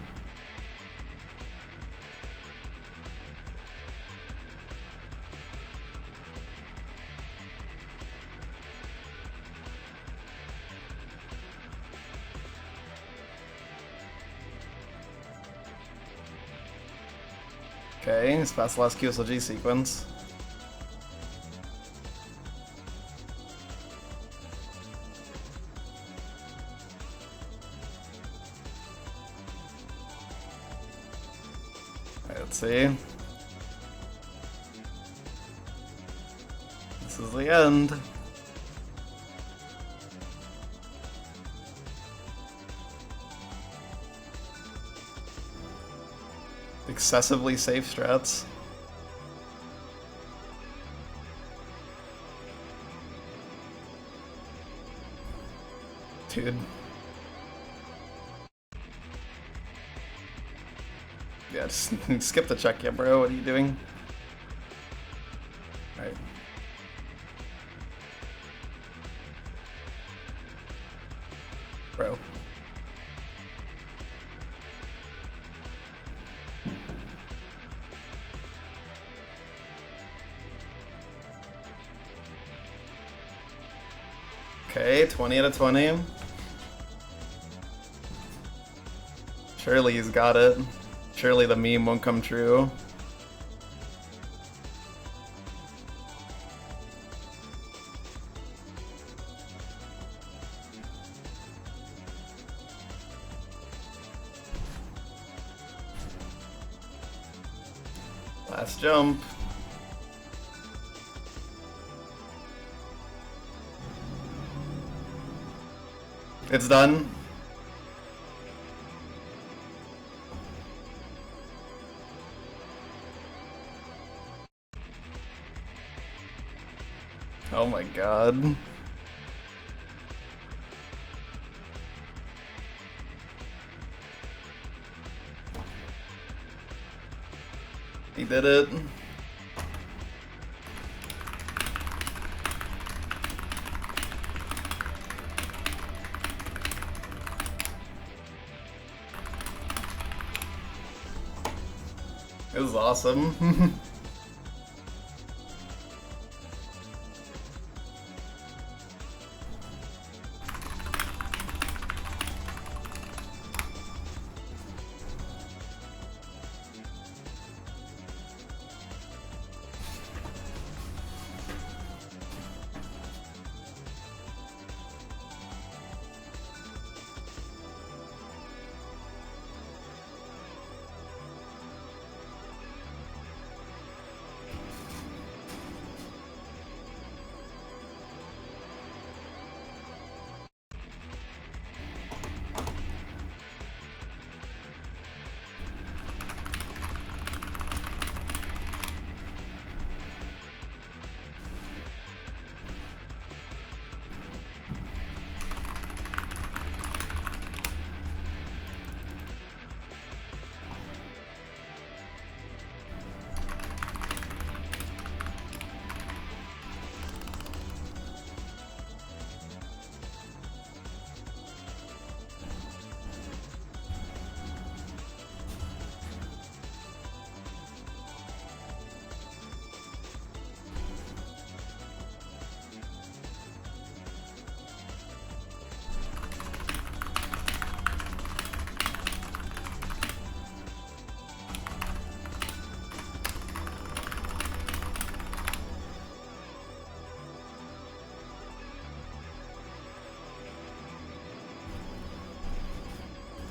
Okay, it's past the last QSLG sequence. Alright, let's see. This is the end. Excessively safe strats. Dude. Yeah, just skip the check, yeah, bro. What are you doing? Alright. Bro. Okay, 20 out of 20. Surely he's got it. Surely the meme won't come true. Last jump. It's done. Oh my god. He did it. It was awesome.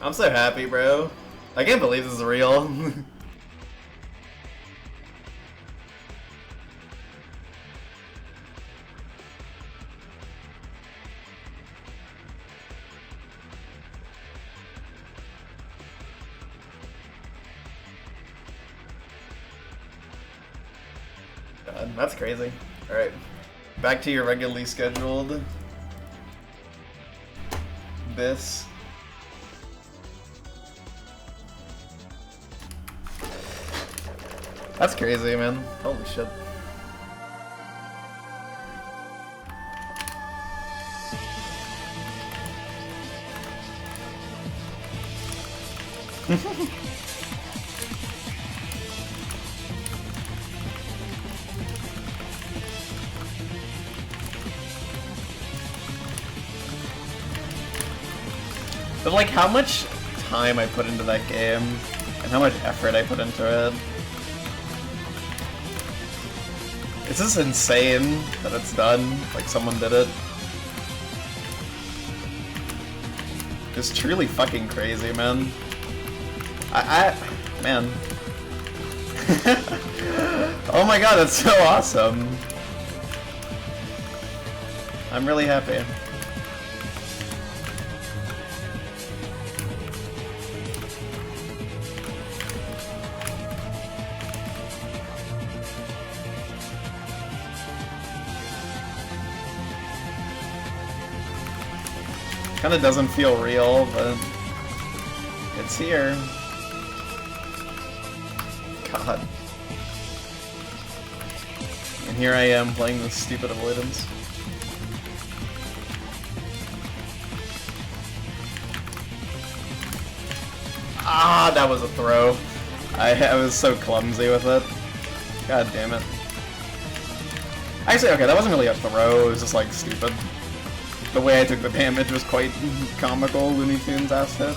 I'm so happy, bro. I can't believe this is real. God, that's crazy. Alright. Back to your regularly scheduled. This. That's crazy, man. Holy shit. But like, how much time I put into that game, and how much effort I put into it. It's just insane that it's done, like someone did it. Just truly fucking crazy, man. Man. Oh my god, that's so awesome. I'm really happy. Kinda doesn't feel real, but it's here. God. And here I am playing this stupid avoidance. Ah, that was a throw. I was so clumsy with it. God damn it. Actually, okay, that wasn't really a throw, it was just like stupid. The way I took the damage was quite comical, Looney Tunes ass hit.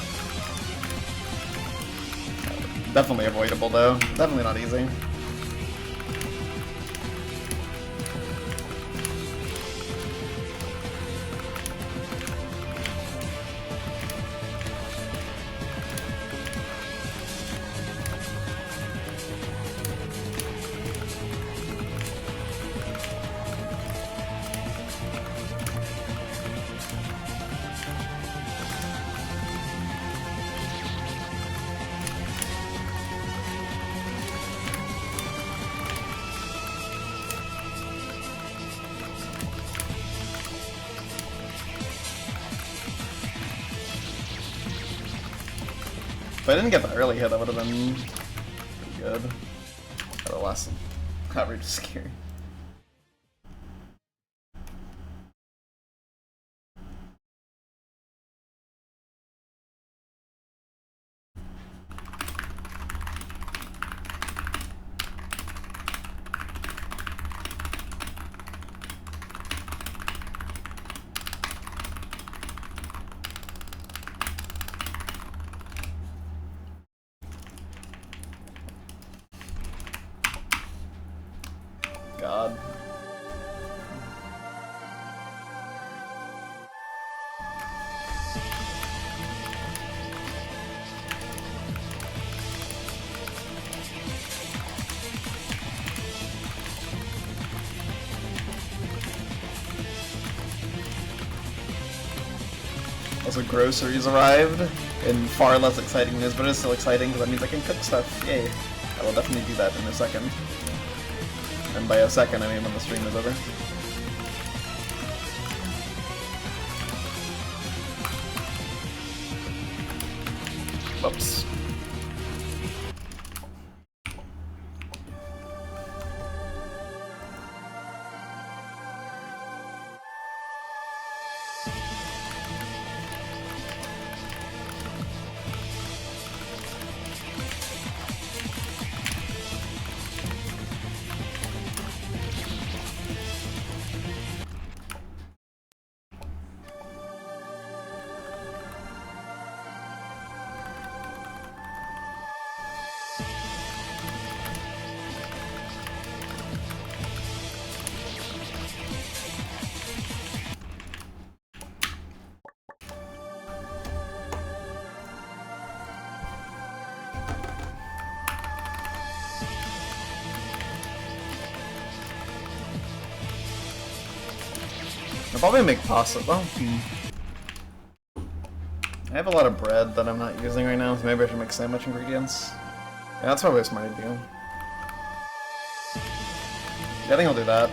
Definitely avoidable though. Definitely not easy. If I didn't get the early hit, that would have been pretty good. But the last coverage is scary. God. Also, groceries arrived in far less exciting news, but it's still exciting because that means I can cook stuff. Yay. I will definitely do that in a second. And by a second, I mean when the stream is over. Whoops. I'll probably make pasta. Well, I have a lot of bread that I'm not using right now, so maybe I should make sandwich ingredients. Yeah, that's probably a smart idea. Yeah, I think I'll do that.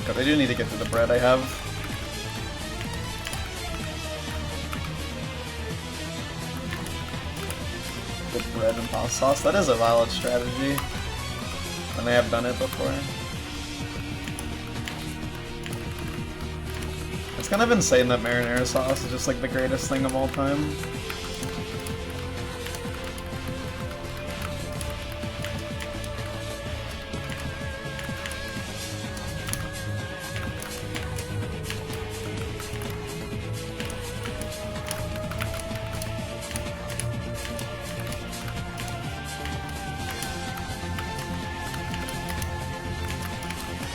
God, I do need to get to the bread I have. Good bread and pasta sauce. That is a valid strategy. And I have done it before. It's kind of insane that marinara sauce is just like the greatest thing of all time.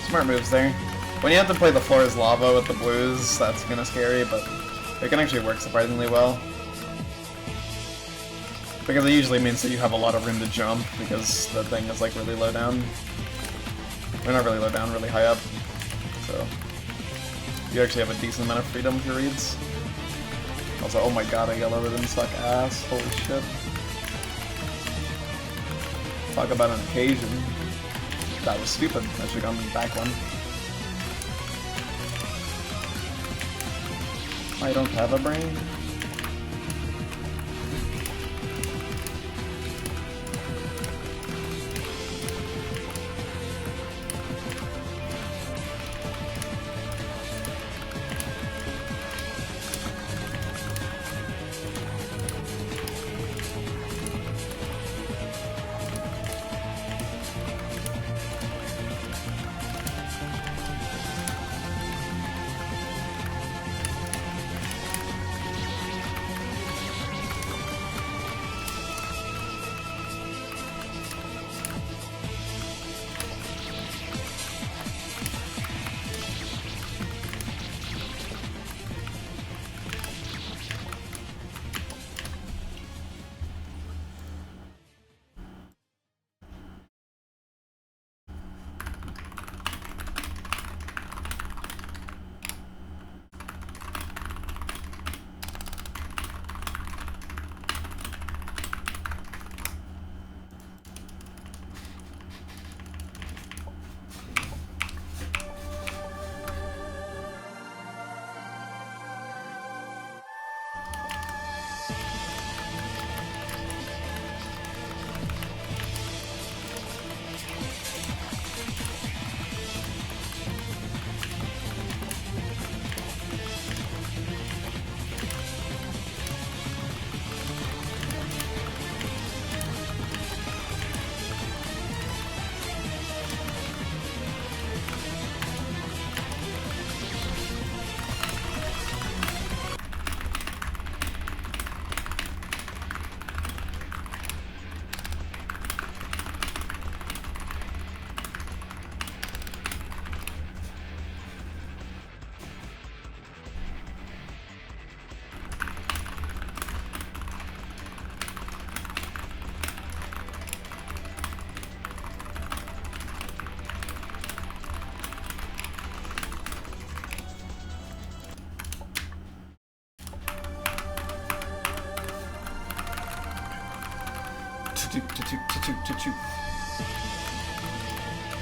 Smart moves there. When you have to play the floor as lava with the blues, that's kinda scary, but it can actually work surprisingly well. Because it usually means that you have a lot of room to jump, because the thing is like really low down. Or not really low down, really high up. So you actually have a decent amount of freedom with your reads. Also, oh my god, I yellow didn't suck ass. Holy shit. Talk about an occasion. That was stupid. I should've gone the back one. I don't have a brain.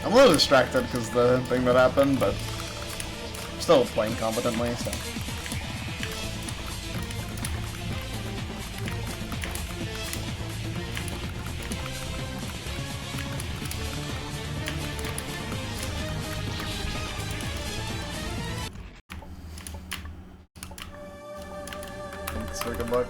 I'm a little distracted because the thing that happened, but I'm still playing competently, so. Thanks for good luck.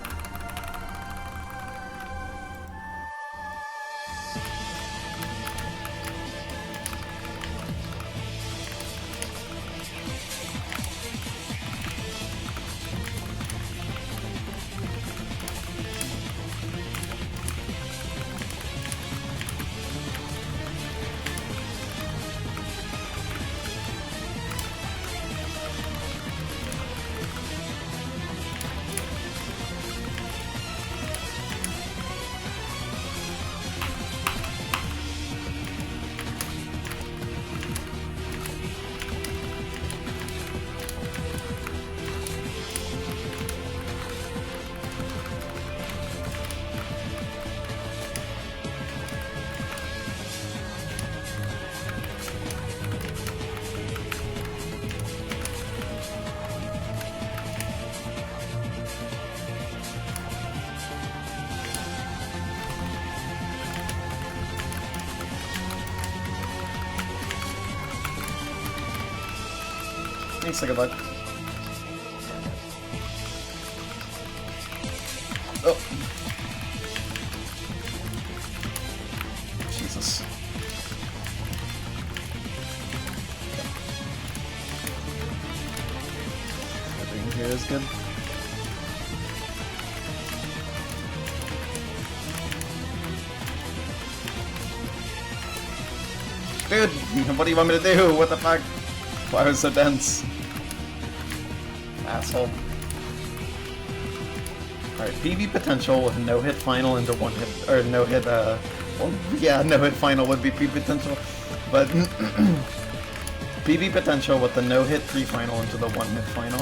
Thanks, good luck. Oh. Jesus. Everything here is good. Dude, what do you want me to do? What the fuck? Why was it so dense? Asshole. Alright, PB potential with no hit final into one hit, or no hit, well, yeah, no hit final would be PB potential, but PB potential with the no hit pre-final into the one hit final.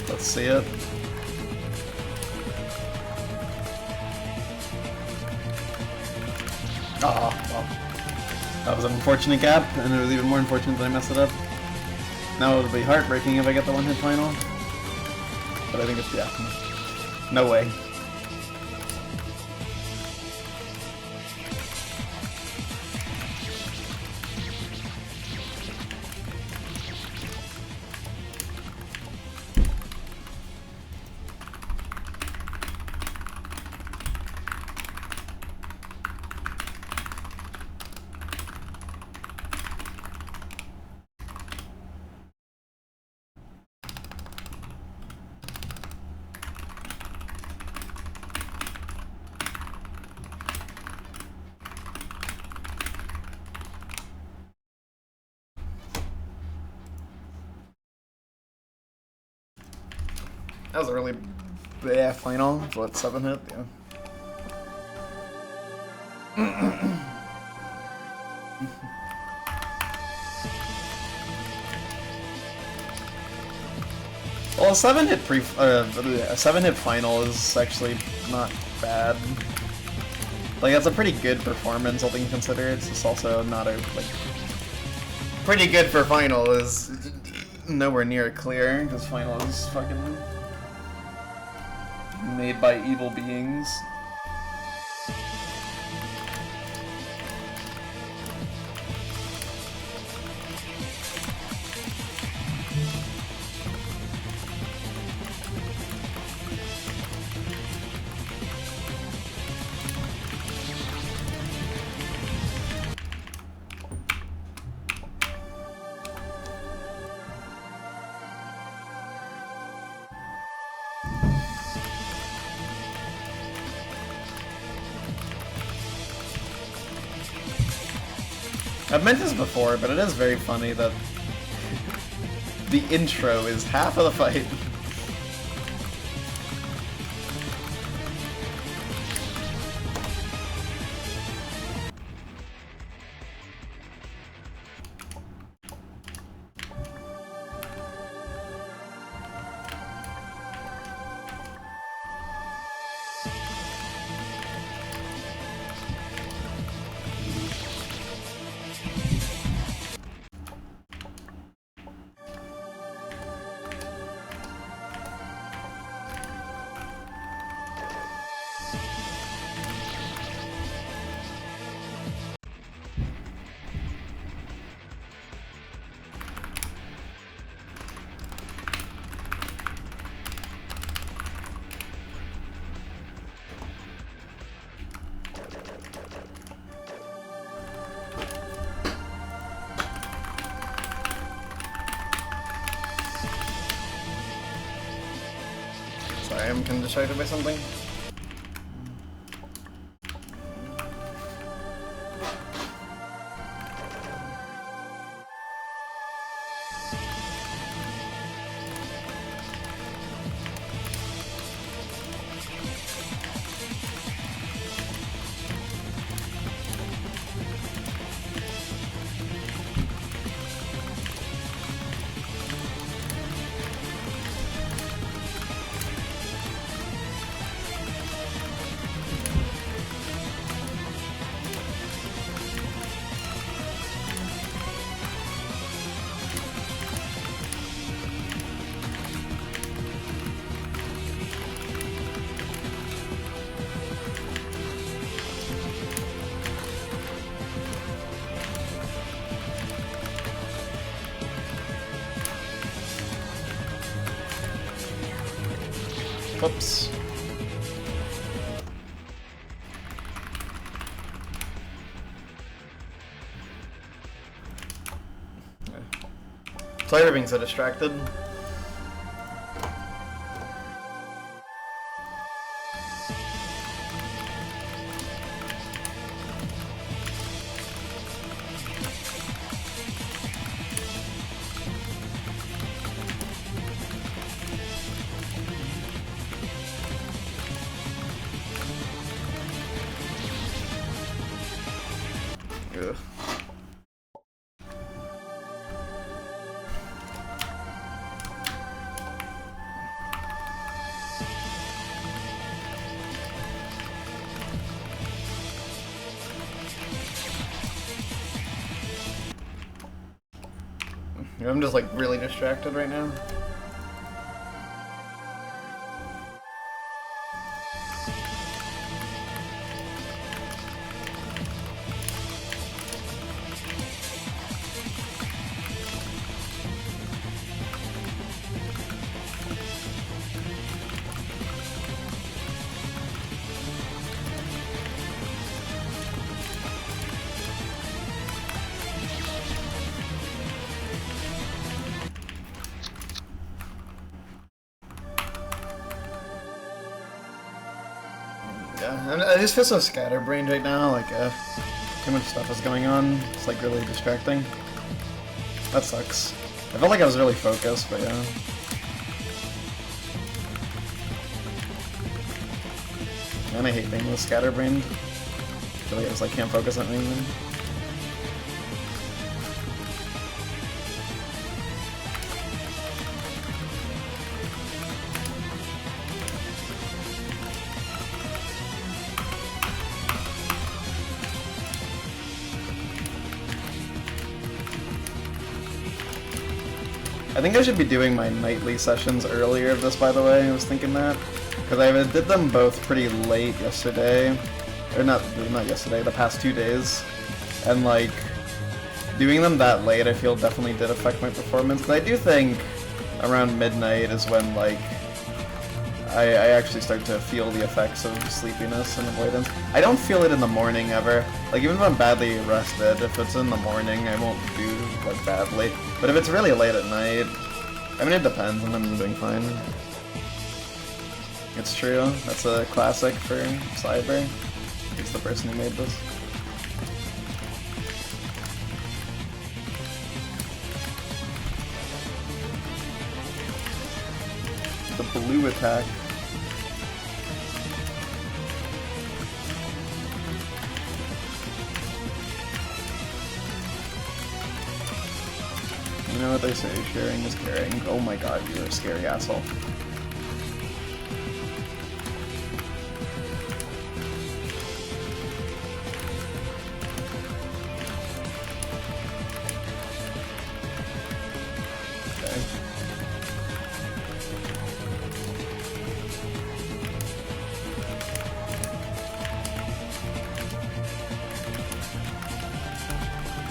Let's see it. Oh, well. That was an unfortunate gap, and it was even more unfortunate that I messed it up. Now it'll be heartbreaking if I get the one-hit final. But I think it's, yeah. No way. That was a really bad final. What, 7 hit? Yeah. Well, a 7-hit a 7-hit final is actually not bad. Like, that's a pretty good performance, all things considered. It's just also not a, like... Pretty good for final is nowhere near clear, because final is fucking... made by evil beings. I've mentioned this before, but it is very funny that the intro is half of the fight. Sorry, I'm kind of distracted by something. Whoops. Sorry for being so distracted. Ugh. I'm just like really distracted right now. Yeah, I just feel so scatterbrained right now, like, too much stuff is going on. It's, like, really distracting. That sucks. I felt like I was really focused, but yeah. And I hate being this scatterbrained. I feel like I just, like, can't focus on anything. I think I should be doing my nightly sessions earlier of this, by the way. I was thinking that. Because I did them both pretty late yesterday. Or not yesterday, the past 2 days. And, like, doing them that late I feel definitely did affect my performance. And I do think around midnight is when, like, I actually start to feel the effects of sleepiness and avoidance. I don't feel it in the morning ever. Like, even if I'm badly rested, if it's in the morning, I won't do, like, badly. But if it's really late at night, I mean, it depends, and I'm doing fine. It's true. That's a classic for Cyber. He's the person who made this. The blue attack. You know what they say, sharing is caring. Oh my god, you're a scary asshole. Okay.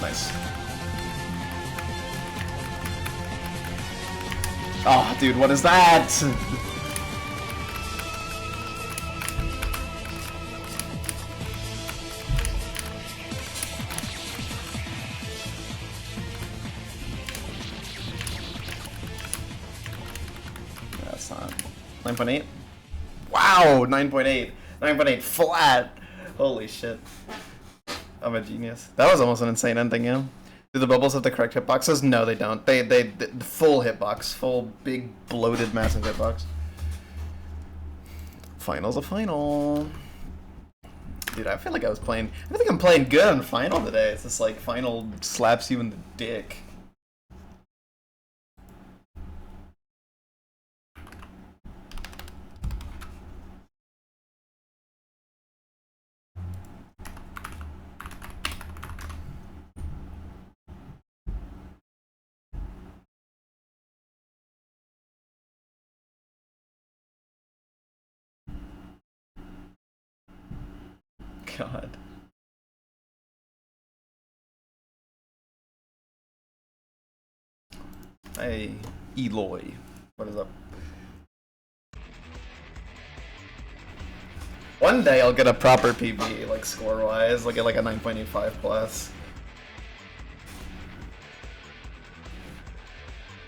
Nice. Oh, dude, what is that? That's not 9.8. Wow, 9.8. 9.8 flat. Holy shit. I'm a genius. That was almost an insane ending, yeah. Do the bubbles have the correct hitboxes? No, they don't. They full hitbox. Full, big, bloated, massive hitbox. Final's a final. Dude, I feel like I think I'm playing good on Final today. It's just like Final slaps you in the dick. God. Hey, Eloy. What is up? One day I'll get a proper PB, like score-wise. I'll get like a 9.85 plus.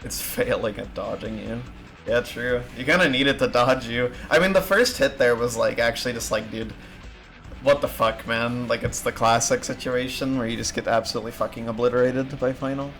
It's failing at dodging you. Yeah, true. You kind of need it to dodge you. I mean, the first hit there was like actually just like, dude, what the fuck, man? Like, it's the classic situation where you just get absolutely fucking obliterated by Final.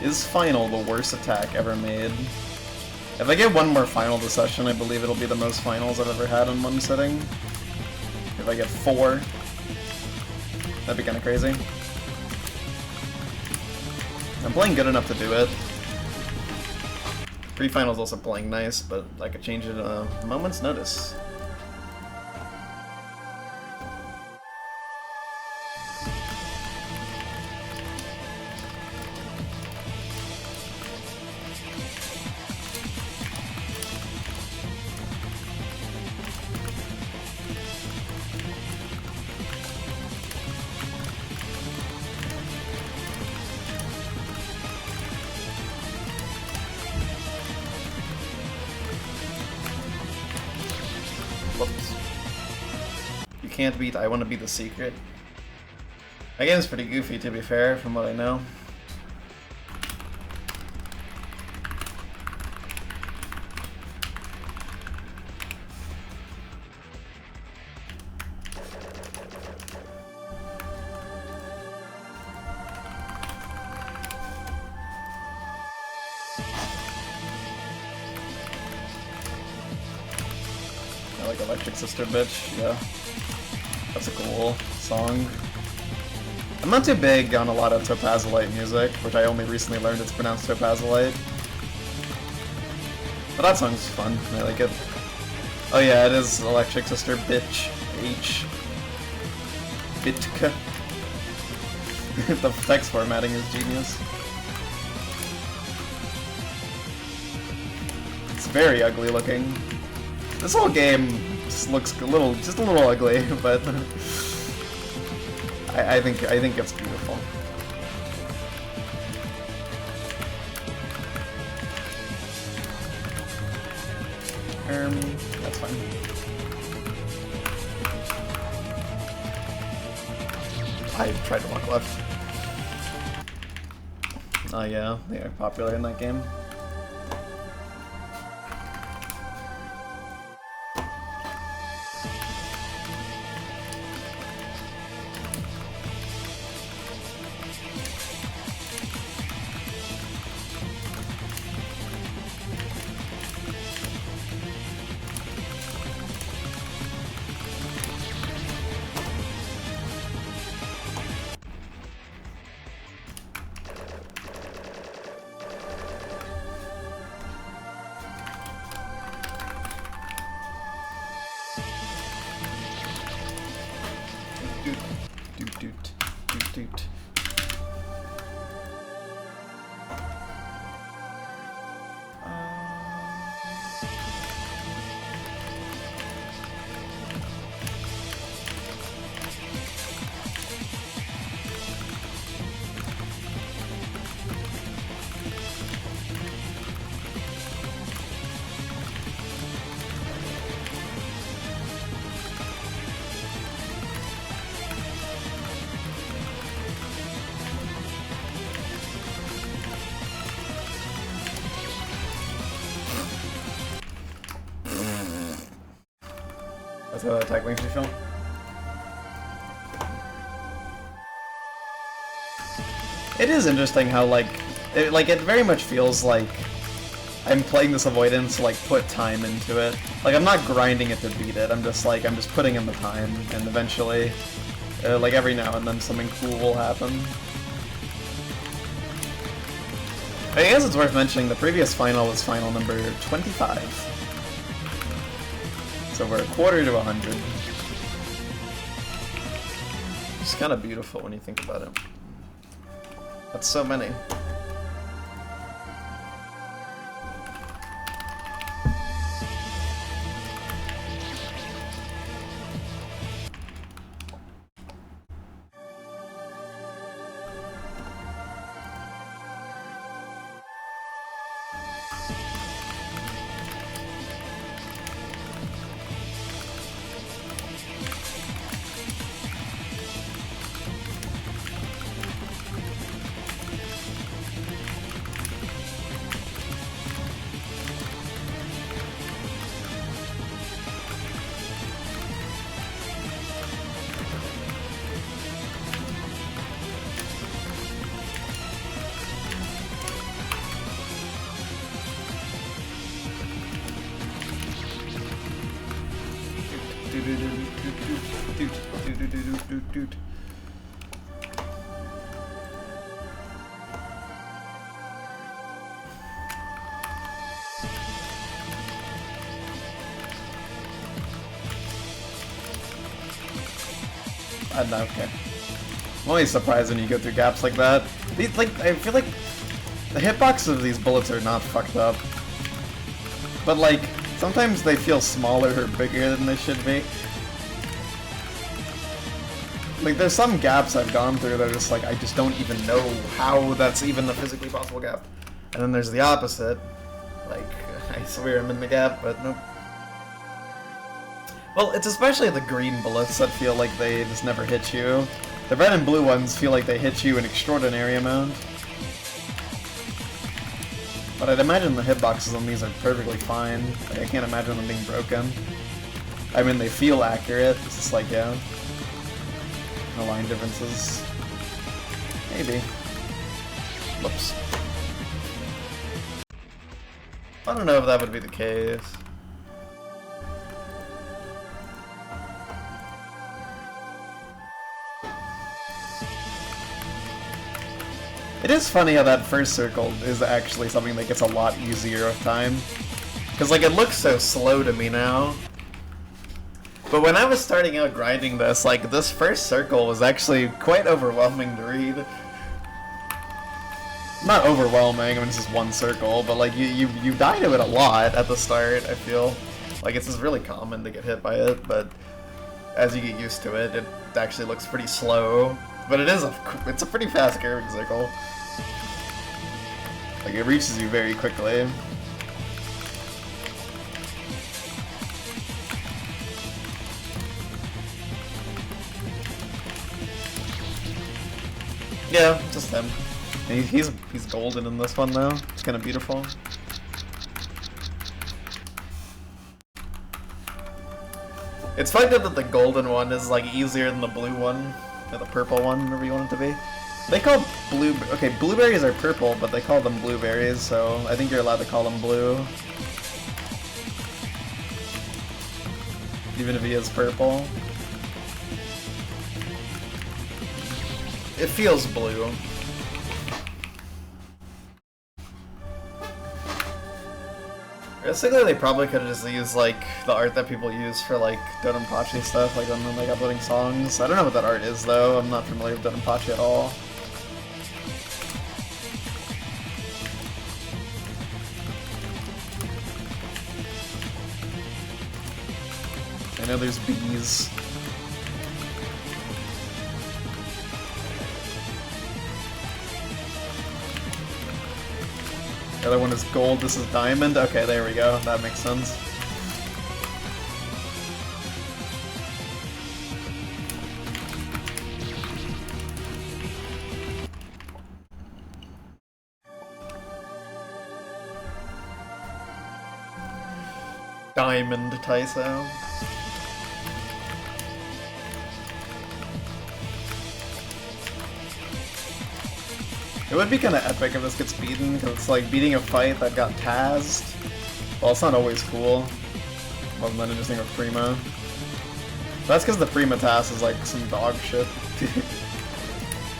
Is Final the worst attack ever made? If I get one more Final this session, I believe it'll be the most Finals I've ever had in one sitting. If I get 4, that'd be kind of crazy. I'm playing good enough to do it. 3 Finals also playing nice, but I could change it at a moment's notice. Whoops. You can't beat I Want to Be the Secret. That game's pretty goofy, to be fair, from what I know. I like Electric Sister Bitch, yeah. That's a cool song. I'm not too big on a lot of Topazolite music, which I only recently learned it's pronounced Topazolite. But that song's fun, I like it. Oh yeah, it is Electric Sister Bitch. H. Bitka. The text formatting is genius. It's very ugly looking. This whole game just looks just a little ugly, but I think it's beautiful. That's fine. I tried to walk left. Oh yeah, they are popular in that game. That's how that attack makes you feel. It is interesting how, like, it very much feels like I'm playing this avoidance to, like, put time into it. Like, I'm not grinding it to beat it, I'm just putting in the time, and eventually, like, every now and then something cool will happen. I guess it's worth mentioning the previous final was final number 25. So we're a quarter to 100. It's kind of beautiful when you think about it. That's so many. Okay. I'm always surprised when you go through gaps like that. These, like, I feel like the hitbox of these bullets are not fucked up. But, like, sometimes they feel smaller or bigger than they should be. Like, there's some gaps I've gone through that are just like, I just don't even know how that's even a physically possible gap. And then there's the opposite. Like, I swear I'm in the gap, but nope. Well, it's especially the green bullets that feel like they just never hit you. The red and blue ones feel like they hit you an extraordinary amount. But I'd imagine the hitboxes on these are perfectly fine. Like, I can't imagine them being broken. I mean, they feel accurate. It's just like, yeah. No line differences. Maybe. Whoops. I don't know if that would be the case. It is funny how that first circle is actually something that gets a lot easier with time. Because, like, it looks so slow to me now. But when I was starting out grinding this, like, this first circle was actually quite overwhelming to read. Not overwhelming, I mean, it's just one circle, but, like, you die to it a lot at the start, I feel. Like, it's just really common to get hit by it, but as you get used to it, it actually looks pretty slow. But it's a pretty fast carrying cycle. Like, it reaches you very quickly. Yeah, just him. He's golden in this one though. It's kind of beautiful. It's fucked up that the golden one is like easier than the blue one. Or the purple one, whatever you want it to be. They call blueberries are purple, but they call them blueberries, so I think you're allowed to call them blue. Even if he is purple. It feels blue. Basically, they probably could have just used, like, the art that people use for, like, Dodonpachi stuff, like, when they're, like, uploading songs. I don't know what that art is, though. I'm not familiar with Dodonpachi at all. I know there's bees. The other one is gold, this is diamond. Okay, there we go. That makes sense. Diamond Taiso. It would be kind of epic if this gets beaten, because it's like beating a fight that got tazzed. Well, it's not always cool. Wasn't that interesting with Prima? That's because the Prima Taz is like some dog shit.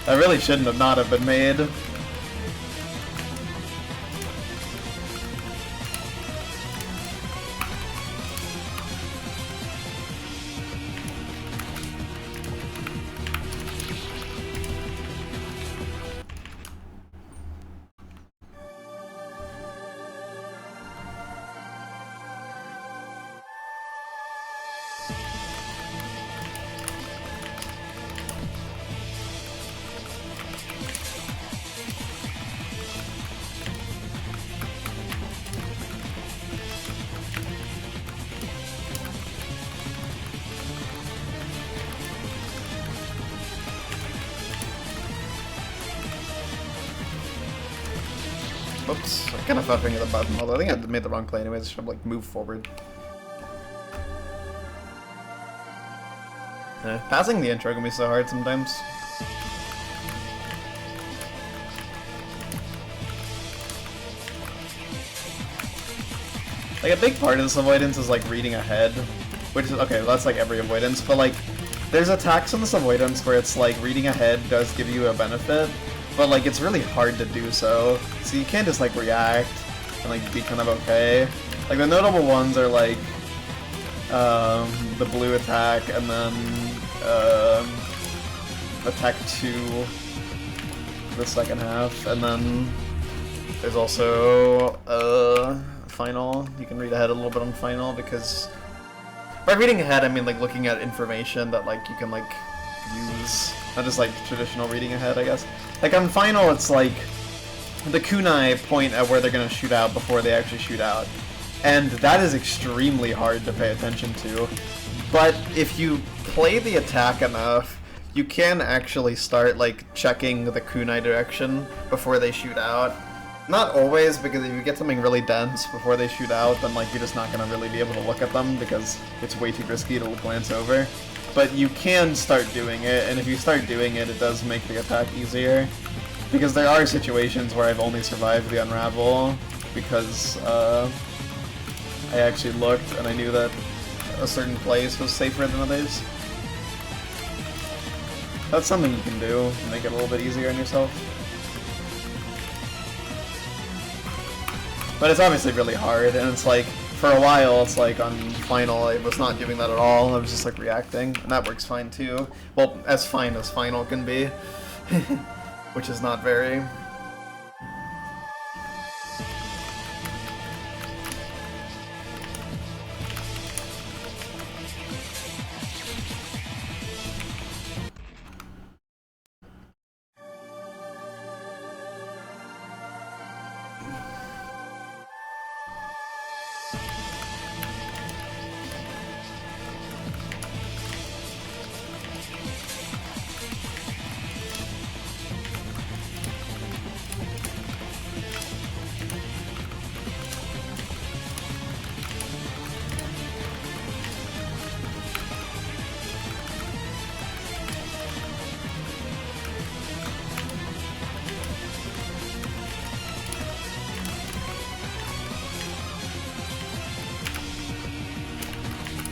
That really shouldn't have not have been made. Whoops, I kind of thought thinking of the button, although I think I made the wrong play anyways. I should have, like, moved forward. Passing the intro can be so hard sometimes. Like, a big part of this avoidance is, like, reading ahead. Which is, okay, that's like every avoidance, but, like, there's attacks in this avoidance where it's, like, reading ahead does give you a benefit. But, like, it's really hard to do so you can't just, like, react and, like, be kind of okay. Like, the notable ones are, like, the blue attack, and then, attack 2 the second half, and then there's also, final. You can read ahead a little bit on final, because by reading ahead, I mean, like, looking at information that, like, you can, like, use. Not just, like, traditional reading ahead, I guess. Like, on final, it's, like, the kunai point at where they're gonna shoot out before they actually shoot out. And that is extremely hard to pay attention to. But if you play the attack enough, you can actually start, like, checking the kunai direction before they shoot out. Not always, because if you get something really dense before they shoot out, then, like, you're just not gonna really be able to look at them, because it's way too risky to glance over. But you can start doing it, and if you start doing it, it does make the attack easier. Because there are situations where I've only survived the unravel, because I actually looked and I knew that a certain place was safer than others. That's something you can do to make it a little bit easier on yourself. But it's obviously really hard, and it's like, for a while, it's like on final, I was not doing that at all. I was just like reacting, and that works fine too. Well, as fine as final can be, which is not very.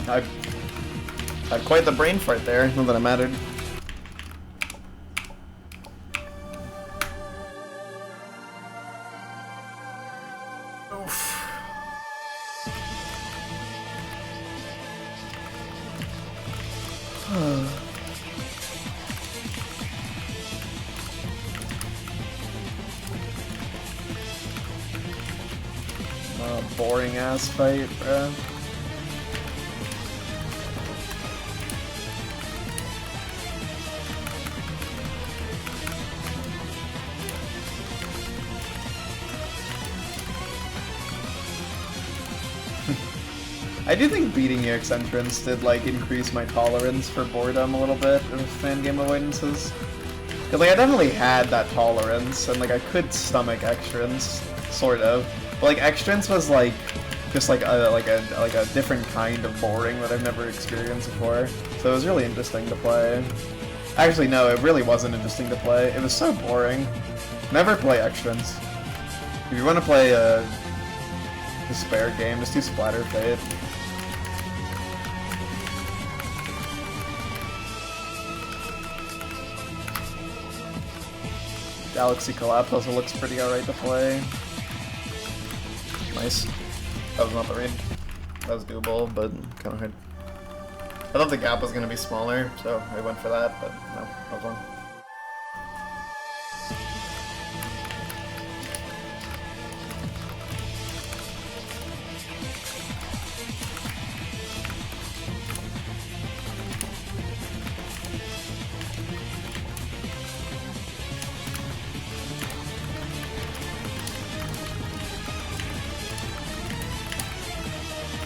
I had quite the brain fart there, not that it mattered. Oof. Boring ass fight, bruh. I do think beating EX entrance did, like, increase my tolerance for boredom a little bit in fan game avoidances. Cause, like, I definitely had that tolerance, and, like, I could stomach extrance, sort of. But, like, extrance was, like, just, like a different kind of boring that I've never experienced before. So it was really interesting to play. Actually, no, it really wasn't interesting to play. It was so boring. Never play extrans. If you want to play a despair game, just do Splatter Fate. Galaxy Collapse also looks pretty alright to play. Nice. That was not the read. That was doable, but kind of hard. I thought the gap was going to be smaller, so I went for that, but no, I was wrong.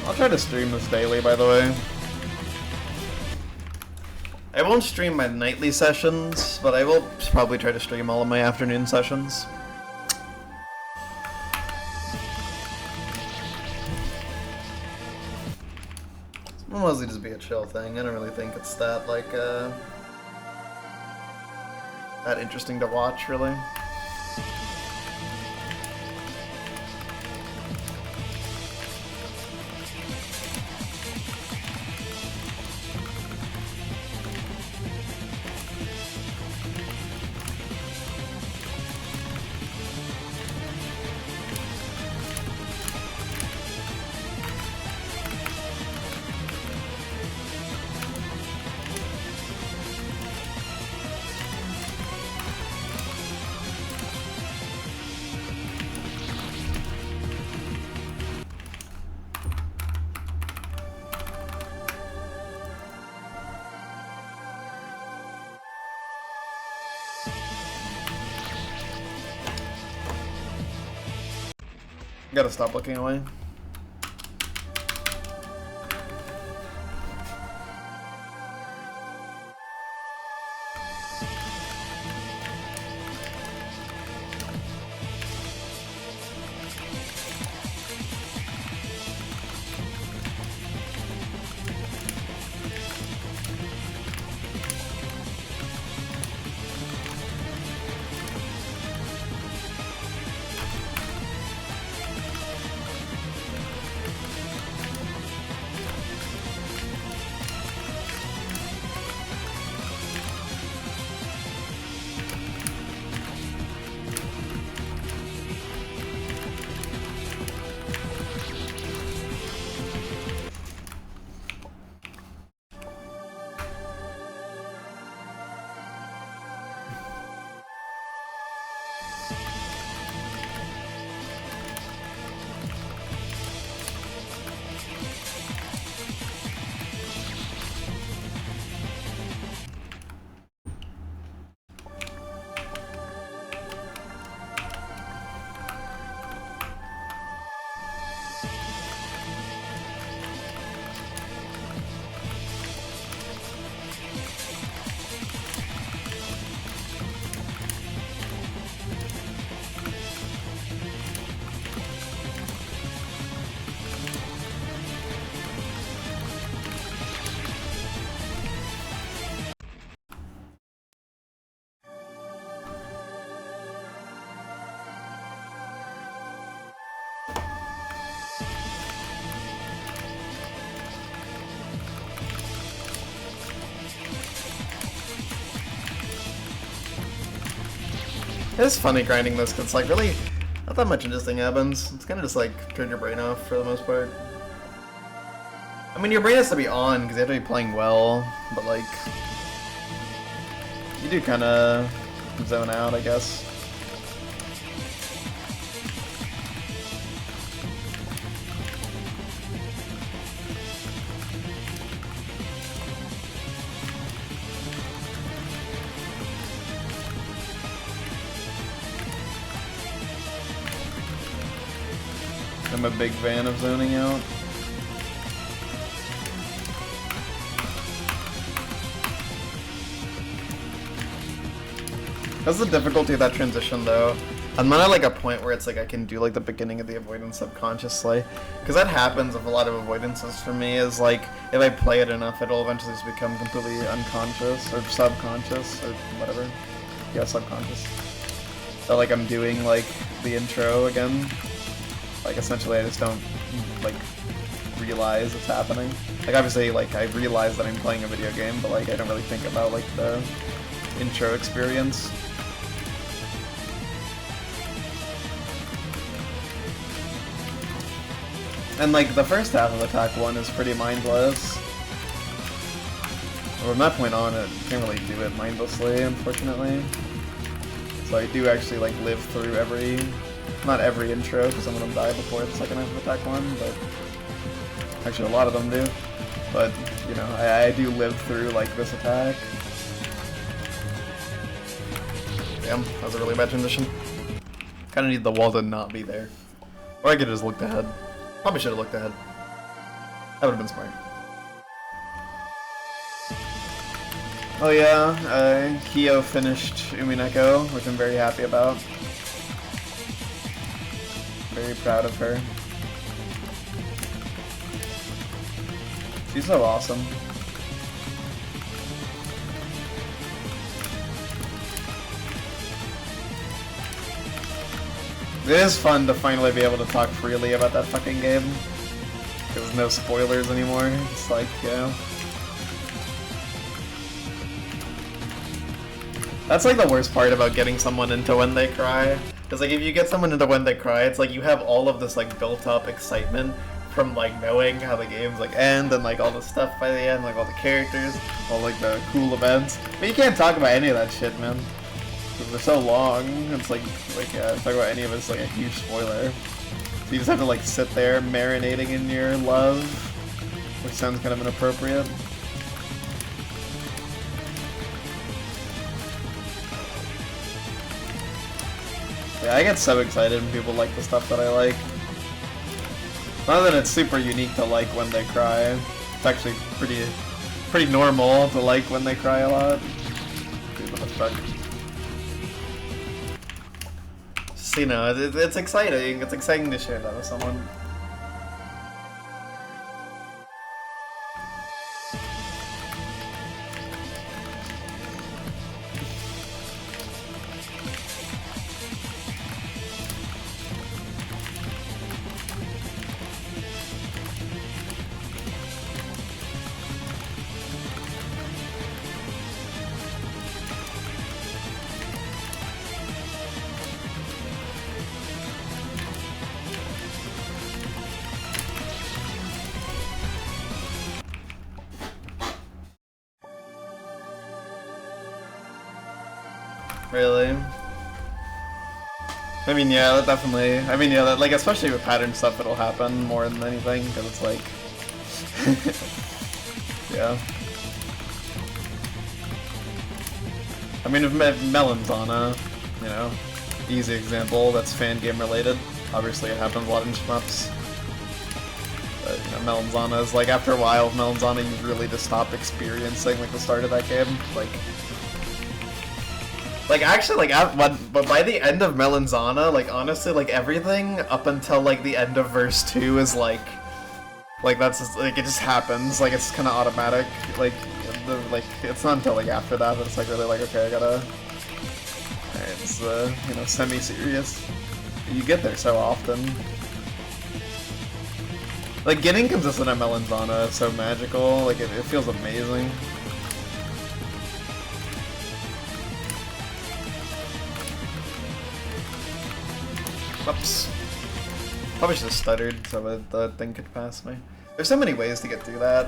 I'll try to stream this daily, by the way. I won't stream my nightly sessions, but I will probably try to stream all of my afternoon sessions. It'll mostly just be a chill thing. I don't really think it's that, like, that interesting to watch, really. Gotta stop looking away. It's funny grinding this, because it's like really not that much interesting happens. It's kind of just like turn your brain off for the most part. I mean, your brain has to be on because you have to be playing well, but like you do kind of zone out, I guess. I'm a big fan of zoning out. That's the difficulty of that transition, though. I'm not at like a point where it's like I can do like the beginning of the avoidance subconsciously, because that happens with a lot of avoidances for me. Is like if I play it enough, it'll eventually just become completely unconscious or subconscious or whatever. Yeah, subconscious. that like I'm doing like the intro again. Like essentially I just don't like realize it's happening. Like obviously like I realize that I'm playing a video game, but like I don't really think about like the intro experience. And like the first half of Attack 1 is pretty mindless. From that point on, it can't really do it mindlessly, unfortunately. So I do actually like live through not every intro, because some of them die before the second half of Attack 1, but actually a lot of them do. But, you know, I do live through like this attack. Damn, that was a really bad transition. Kinda need the wall to not be there. Or I could have just looked ahead. Probably should have looked ahead. That would have been smart. Oh yeah, Hio finished Umineko, which I'm very happy about. Very proud of her. She's so awesome. It is fun to finally be able to talk freely about that fucking game. There's no spoilers anymore. It's like, you know. That's like the worst part about getting someone into When They Cry. Because like if you get someone into When They Cry, it's like you have all of this like built up excitement from like knowing how the game's like end and like all the stuff by the end, like all the characters, all like the cool events. But you can't talk about any of that shit, man. Because they're so long. It's like talk about any of it's like a huge spoiler. So you just have to like sit there marinating in your love, which sounds kind of inappropriate. Yeah, I get so excited when people like the stuff that I like. Not that it's super unique to like When They Cry. It's actually pretty normal to like When They Cry a lot. Dude, what the fuck? Just, you know, it's exciting. It's exciting to share that with someone. Really? I mean, yeah, that definitely. I mean, yeah, that, like, especially with pattern stuff, it'll happen more than anything, because it's like. Yeah. I mean, if Melanzana, you know, easy example, that's fan game related. Obviously, it happens a lot in shmups. But, you know, Melanzana is like, after a while of Melanzana, you really just stop experiencing, like, the start of that game. Like actually, like, but by the end of Melanzana, like, honestly, like, everything up until, like, the end of verse 2 is, like, that's just, like, it just happens, like, it's kind of automatic, like, it's not until, like, after that it's, like, really, like, okay, I gotta, alright, it's, you know, semi-serious. You get there so often. Like, getting consistent at Melanzana is so magical, like, it feels amazing. Oops. Probably should have stuttered so that the thing could pass me. There's so many ways to get through that.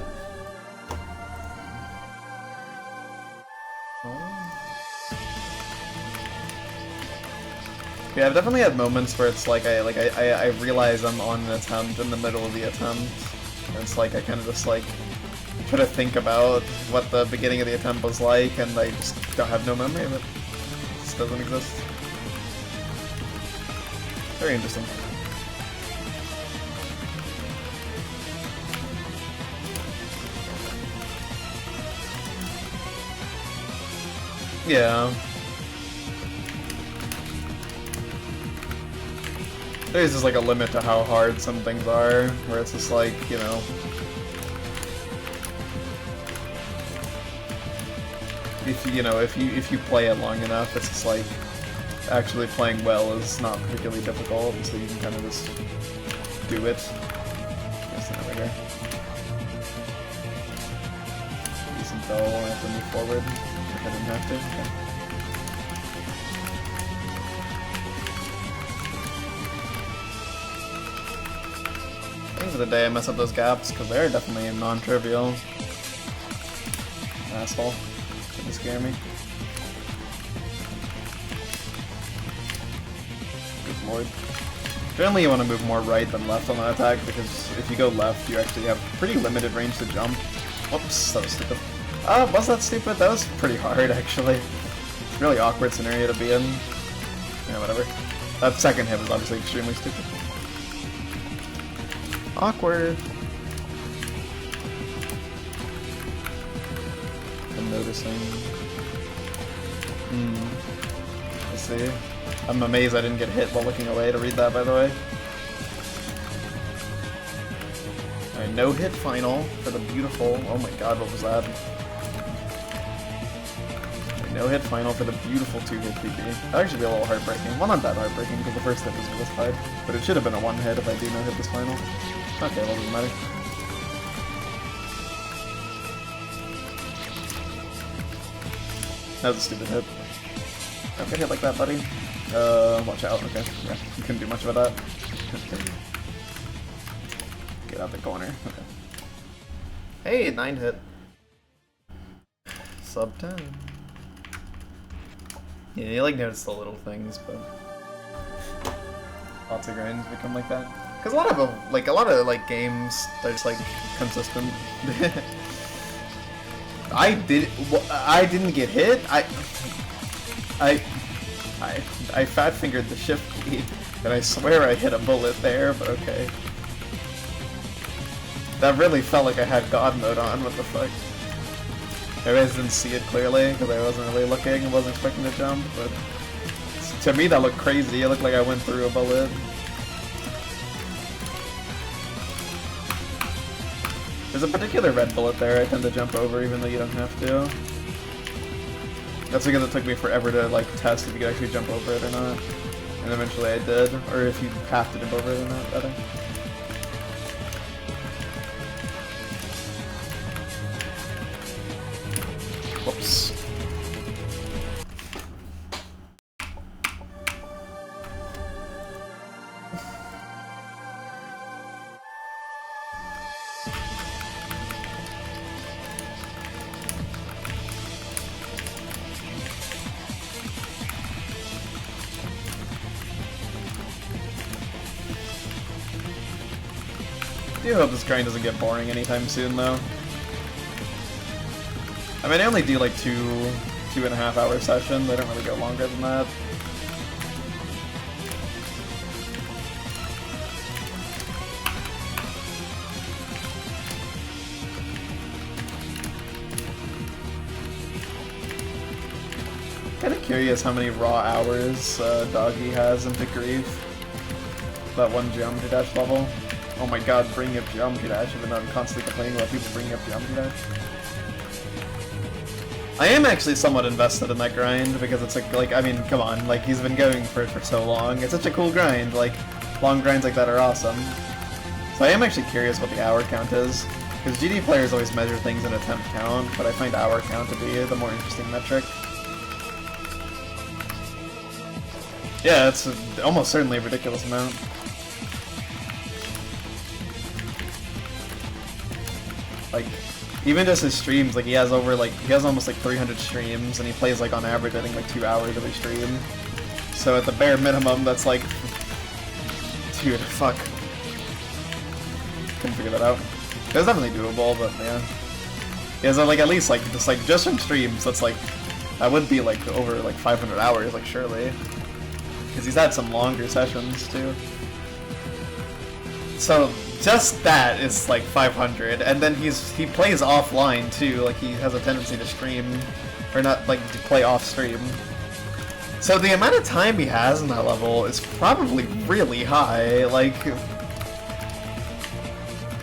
Yeah, I've definitely had moments where it's like I realize I'm on an attempt in the middle of the attempt. And it's like I kind of just like try to think about what the beginning of the attempt was like, and I just don't have no memory of it. It just doesn't exist. Very interesting. Yeah. There's just like a limit to how hard some things are, where it's just like, you know. If you play it long enough, it's just like actually playing well is not particularly difficult, so you can kind of just do it. There's over here. Decent though, I have to move forward. If I didn't have to. Okay. Thanks for the day I mess up those gaps, because they're definitely non-trivial. Asshole. Couldn't scare me. Good lord. Generally you want to move more right than left on that attack, because if you go left you actually have pretty limited range to jump. Whoops, that was stupid. Was that stupid? That was pretty hard actually. Really awkward scenario to be in. Yeah, whatever. That second hit was obviously extremely stupid. Awkward. I'm noticing. I see. I'm amazed I didn't get hit while looking away to read that, by the way. Alright, no hit final for the beautiful. Oh my god, what was that? Right, no hit final for the beautiful 2-hit PP. That'd actually be a little heartbreaking. Well, not that heartbreaking because the first hit was justified, but it should have been a 1-hit if I do no hit this final. Okay, well, doesn't matter. That was a stupid hit. Don't get hit like that, buddy. Watch out. Okay, yeah, you couldn't do much about that. Get out the corner. Okay. Hey, 9-hit. Sub 10. Yeah, you like notice the little things, but lots of grinds become like that. Cause a lot of games, they're just like consistent. I didn't get hit. I fat fingered the shift key, and I swear I hit a bullet there. But okay, that really felt like I had God mode on. What the fuck? I just didn't see it clearly because I wasn't really looking. I wasn't expecting to jump, but to me that looked crazy. It looked like I went through a bullet. There's a particular red bullet there I tend to jump over even though you don't have to. That's because it took me forever to like test if you could actually jump over it or not. And eventually I did, or if you have to jump over it or not, rather. Whoops. I do hope this grind doesn't get boring anytime soon, though. I mean, I only do like 2.5 hour sessions. I don't really go longer than that. Kind of curious how many raw hours Doggy has into Grief. That one Geometry Dash level. Oh my god, bring up Geometry Dash, even though I'm constantly complaining about people bringing up Geometry Dash. I am actually somewhat invested in that grind, because it's like I mean, come on, like, he's been going for it for so long. It's such a cool grind, like, long grinds like that are awesome. So I am actually curious what the hour count is, because GD players always measure things in attempt count, but I find hour count to be the more interesting metric. Yeah, it's almost certainly a ridiculous amount. Like, even just his streams, like, he has almost like 300 streams, and he plays, like, on average, I think, like 2 hours every stream. So at the bare minimum, that's like... Dude, fuck. Couldn't figure that out. It was definitely doable, but yeah. Yeah, so, like, at least, like, just from streams, that's, like... That would be, like, over, like, 500 hours, like, surely. Because he's had some longer sessions, too. So... just that is like 500, and then he plays offline too. Like, he has a tendency to stream, or not, like, to play off stream. So the amount of time he has in that level is probably really high. Like,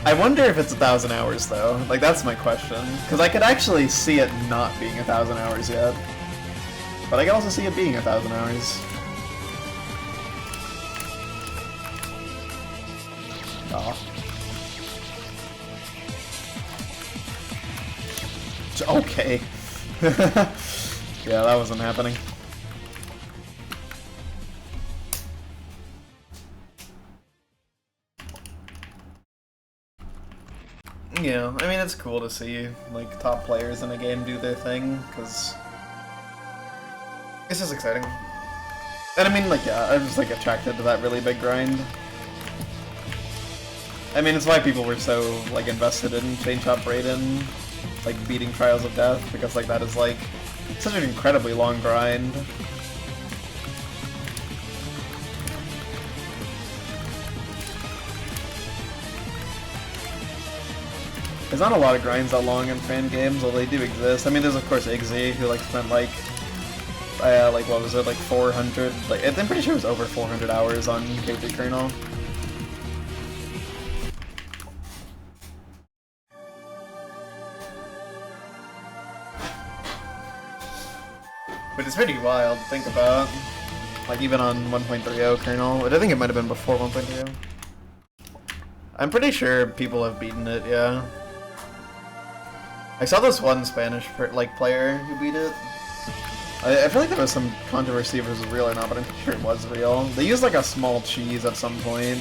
I wonder if it's 1,000 hours though. Like, that's my question, because I could actually see it not being 1,000 hours yet, but I can also see it being 1,000 hours. Oh. Okay. Yeah, that wasn't happening. Yeah, I mean, it's cool to see, like, top players in a game do their thing, because it's just exciting. And I mean, like, yeah, I'm just, like, attracted to that really big grind. I mean, it's why people were so, like, invested in Chain Chomp Raiden, like, beating Trials of Death, because, like, that is, like, such an incredibly long grind. There's not a lot of grinds that long in fan games, although they do exist. I mean, there's, of course, Iggy, who, like, spent, like, what was it, like, 400, like, I'm pretty sure it was over 400 hours on K3 Kernel. But it's pretty wild to think about. Like, even on 1.30 kernel, but I think it might have been before 1.30. I'm pretty sure people have beaten it, yeah. I saw this one Spanish player who beat it. I feel like there was some controversy if it was real or not, but I'm pretty sure it was real. They used like a small cheese at some point.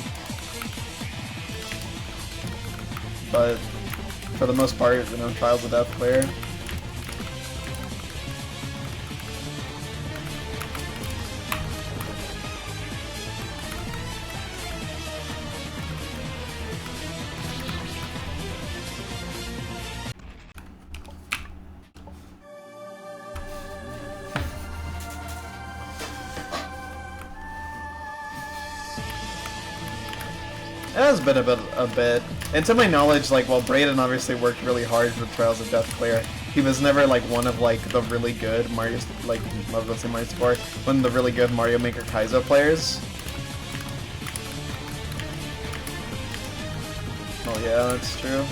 But for the most part, you know, Trials of Death player. It has been a bit. And to my knowledge, like, while Brayden obviously worked really hard for the Trials of Death player, he was never, like, one of, like, the really good Mario, like, I was gonna say Mario Sport, one of the really good Mario Maker Kaizo players. Oh yeah, that's true.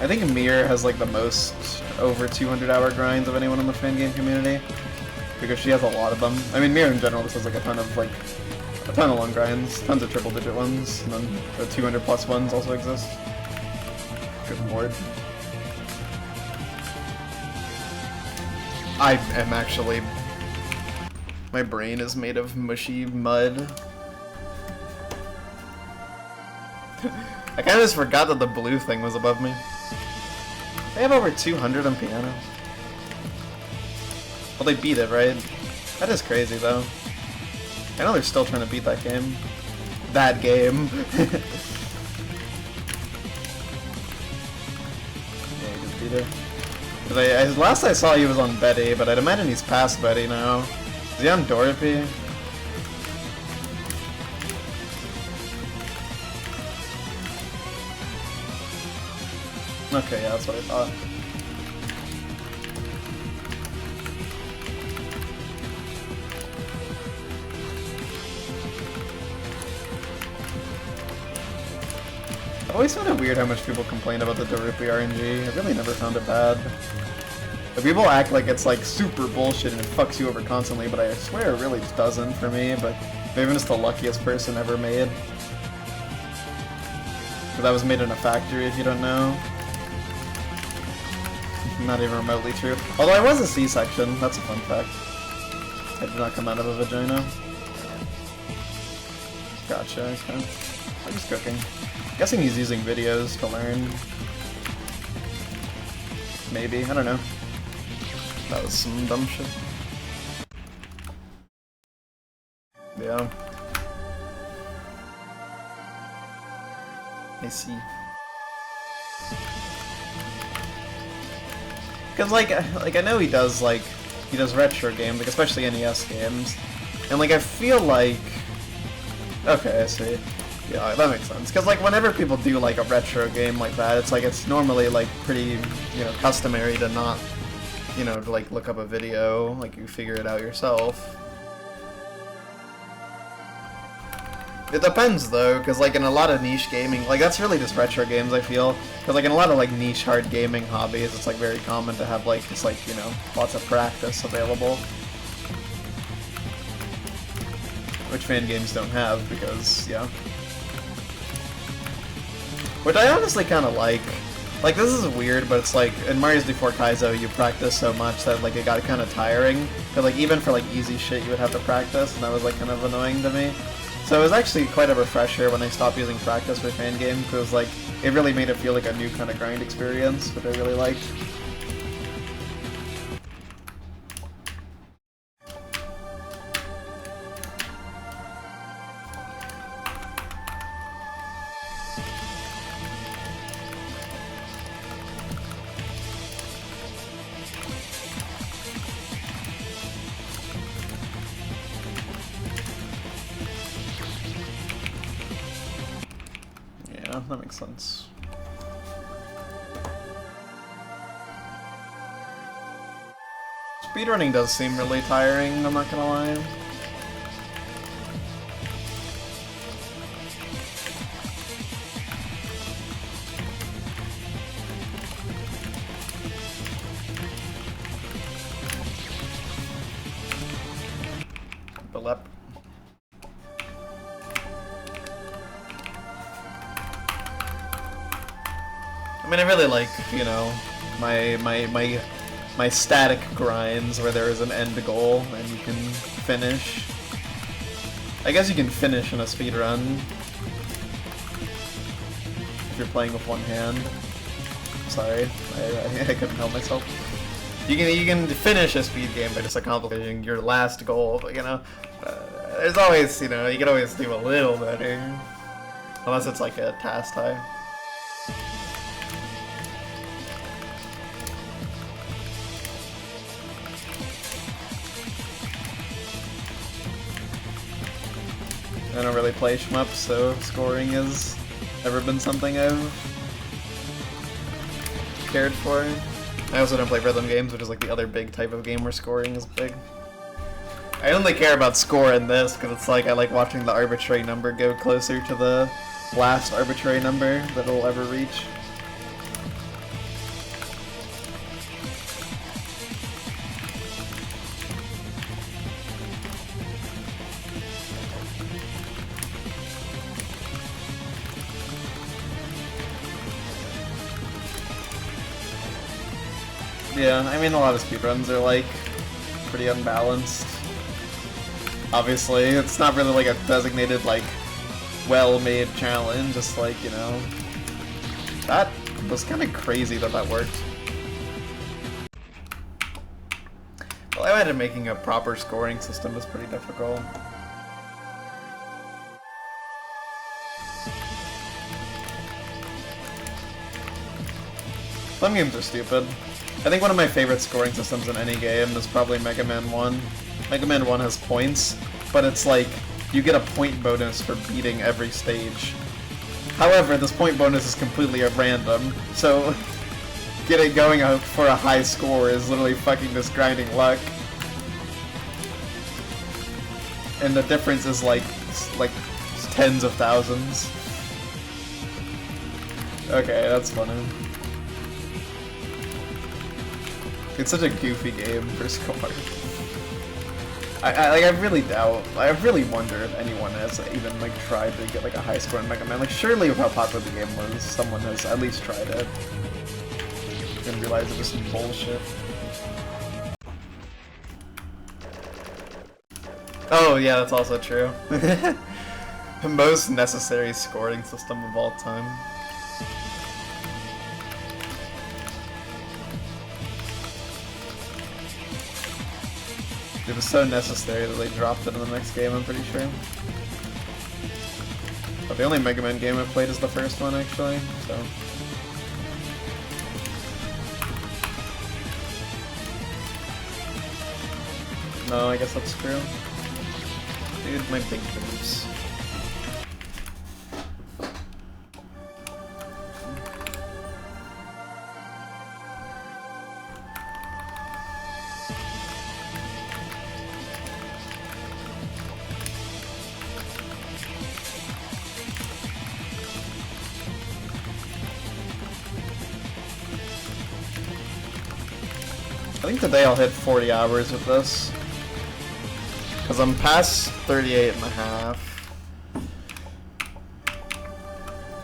I think Mir has like the most over 200-hour grinds of anyone in the fan game community, because she has a lot of them. I mean, Mir in general just has like a ton of long grinds, tons of triple-digit ones, and then the 200+ ones also exist. Good lord. I am actually... My brain is made of mushy mud. I kind of just forgot that the blue thing was above me. They have over 200 on piano. Well, they beat it, right? That is crazy, though. I know they're still trying to beat that game. That game. Yeah, he just beat it. Because last I saw he was on Betty, but I'd imagine he's past Betty now. Is he on Dorothy? Okay, yeah, that's what I thought. I've always found it weird how much people complain about the Doruppi RNG. I've really never found it bad. But people act like it's like super bullshit and it fucks you over constantly, but I swear it really just doesn't for me, but maybe I'm just the luckiest person ever made. Because that was made in a factory, if you don't know. Not even remotely true. Although I was a C-section, that's a fun fact. I did not come out of a vagina. Gotcha, okay. I'm just cooking. Guessing he's using videos to learn. Maybe, I don't know. That was some dumb shit. Yeah. I see. Because, like, I know he does retro games, like, especially NES games. And, like, I feel like... Okay, I see. Yeah, that makes sense. Because, like, whenever people do, like, a retro game like that, it's, like, it's normally, like, pretty, you know, customary to not, you know, to, like, look up a video, like, you figure it out yourself. It depends though, because like in a lot of niche gaming, like that's really just retro games I feel, because like in a lot of like niche hard gaming hobbies, it's like very common to have like just like, you know, lots of practice available. Which fan games don't have, because, yeah. Which I honestly kind of like. Like, this is weird, but it's like, in Mario's Before Kaizo, you practice so much that, like, it got kind of tiring. But, like, even for, like, easy shit, you would have to practice, and that was, like, kind of annoying to me. So it was actually quite a refresher when I stopped using practice for fan games, because, like, it really made it feel like a new kind of grind experience, which I really liked. Yeah, that makes sense. Speedrunning does seem really tiring, I'm not gonna lie. Belep. I mean, I really like, you know, my static grinds where there is an end goal and you can finish. I guess you can finish in a speedrun if you're playing with one hand. Sorry, I couldn't help myself. You can finish a speed game by just accomplishing your last goal, but you know, there's always, you know, you can always do a little better. Unless it's like a task tie. I don't really play shmups, so scoring has never been something I've cared for. I also don't play rhythm games, which is like the other big type of game where scoring is big. I only care about score in this because it's like I like watching the arbitrary number go closer to the last arbitrary number that it'll ever reach. Yeah, I mean a lot of speedruns are like pretty unbalanced. Obviously, it's not really like a designated like well-made challenge, just like, you know, that was kind of crazy that that worked. Well, I imagine making a proper scoring system is pretty difficult. Some games are stupid. I think one of my favorite scoring systems in any game is probably Mega Man 1. Mega Man 1 has points, but it's like, you get a point bonus for beating every stage. However, this point bonus is completely at random, so going out for a high score is literally fucking just grinding luck. And the difference is like tens of thousands. Okay, that's funny. It's such a goofy game for score. I really doubt, I really wonder if anyone has even like tried to get like a high score in Mega Man. Like surely with how popular the game was, someone has at least tried it. Didn't realize it was some bullshit. Oh yeah, that's also true. The most necessary scoring system of all time. It was so necessary that they dropped it in the next game, I'm pretty sure. But the only Mega Man game I've played is the first one, actually, so... No, I guess that's true. Dude, my big boobs. think today I'll hit 40 hours with this. Because I'm past 38 and a half.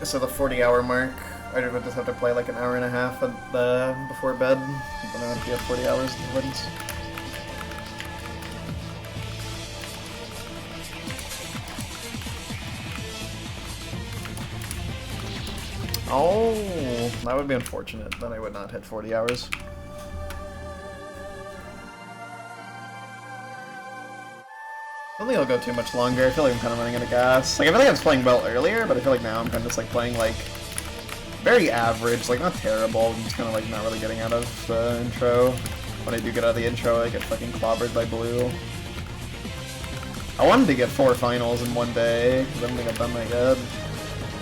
So the 40-hour mark, I would just have to play like an hour and a half before bed. Then I would be at 40 hours in wins. Oh, that would be unfortunate. Then I would not hit 40 hours. I don't think I'll go too much longer. I feel like I'm kind of running out of gas. Like, I feel like I was playing well earlier, but I feel like now I'm kind of just like playing like very average, like not terrible. I'm just kind of like not really getting out of the intro. When I do get out of the intro, I get fucking clobbered by blue. I wanted to get 4 finals in one day, because I don't think I've done that yet.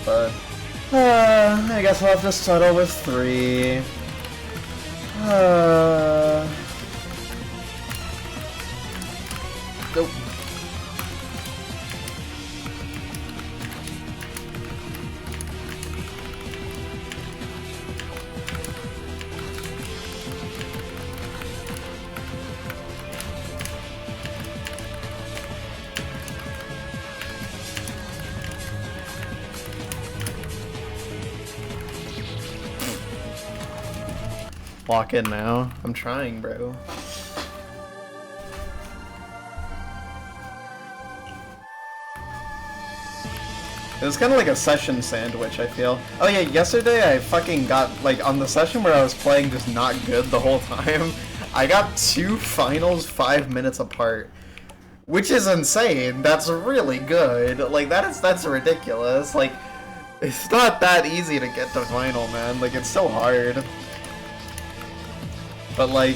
But I guess I'll have to settle with 3. Nope. Lock in now. I'm trying, bro. It was kind of like a session sandwich, I feel. Oh yeah, yesterday I fucking got, like, on the session where I was playing just not good the whole time, I got 2 finals 5 minutes apart. Which is insane. That's really good. Like, that's ridiculous. Like, it's not that easy to get to final, man. Like, it's so hard. But, like,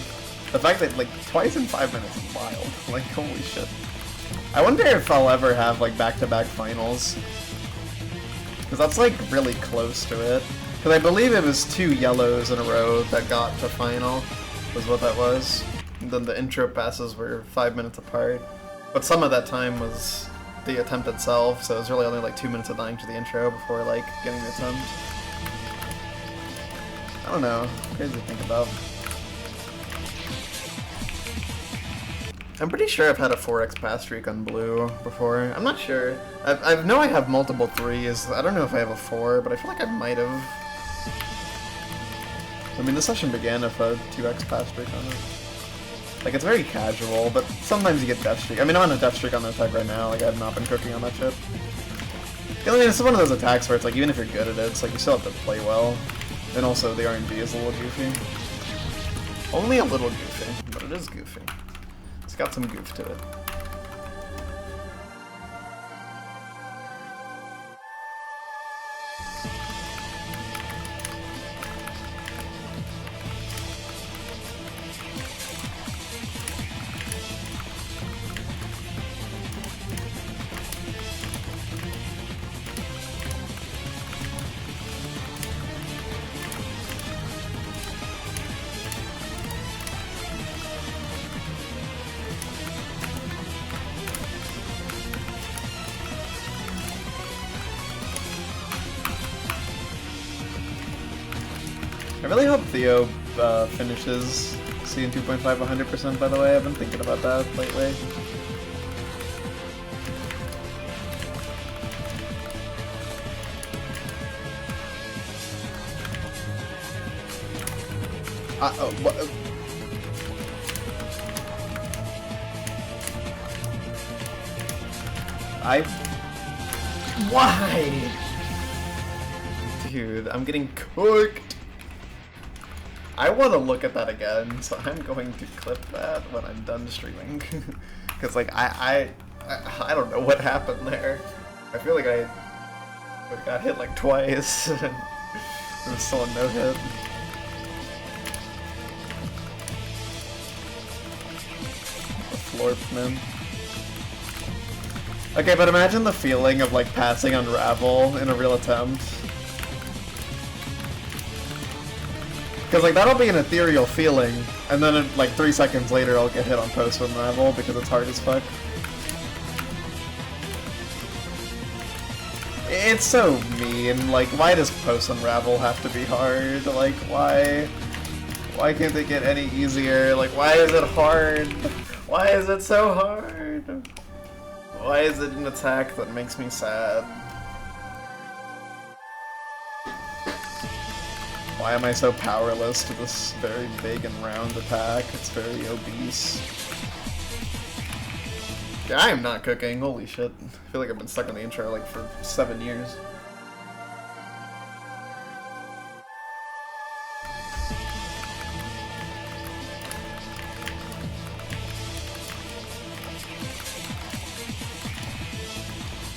the fact that, like, twice in 5 minutes is wild. Like, holy shit. I wonder if I'll ever have, like, back-to-back finals. Because that's, like, really close to it. Because I believe it was 2 yellows in a row that got to final, was what that was. And then the intro passes were 5 minutes apart. But some of that time was the attempt itself, so it was really only, like, 2 minutes of dying to the intro before, like, getting the attempt. I don't know. Crazy to think about. I'm pretty sure I've had a 4x pass streak on blue before. I'm not sure. I know I have multiple 3s. I don't know if I have a 4, but I feel like I might have. I mean, the session began with a 2x pass streak on it. Like, it's very casual, but sometimes you get death streak. I mean, I'm on a death streak on the attack right now. Like, I have not been cooking on that shit. I mean, it's one of those attacks where it's like, even if you're good at it, it's like you still have to play well. And also, the RNG is a little goofy. Only a little goofy, but it is goofy. It's got some goof to it. I really hope Theo finishes Season 2.5 100%, by the way. I've been thinking about that lately. Why? Dude, I'm getting cooked. I want to look at that again, so I'm going to clip that when I'm done streaming. Because, like, I don't know what happened there. I feel like I got hit, like, twice. It was still a no-hit. The florp, man. Okay, but imagine the feeling of, like, passing Unravel in a real attempt. Because, like, that'll be an ethereal feeling, and then, like, 3 seconds later I'll get hit on post-unravel because it's hard as fuck. It's so mean. Like, why does post-unravel have to be hard? Like, why? Why can't they get any easier? Like, why is it hard? Why is it so hard? Why is it an attack that makes me sad? Why am I so powerless to this very big and round attack? It's very obese. Yeah, I am not cooking. Holy shit. I feel like I've been stuck in the intro like for 7 years.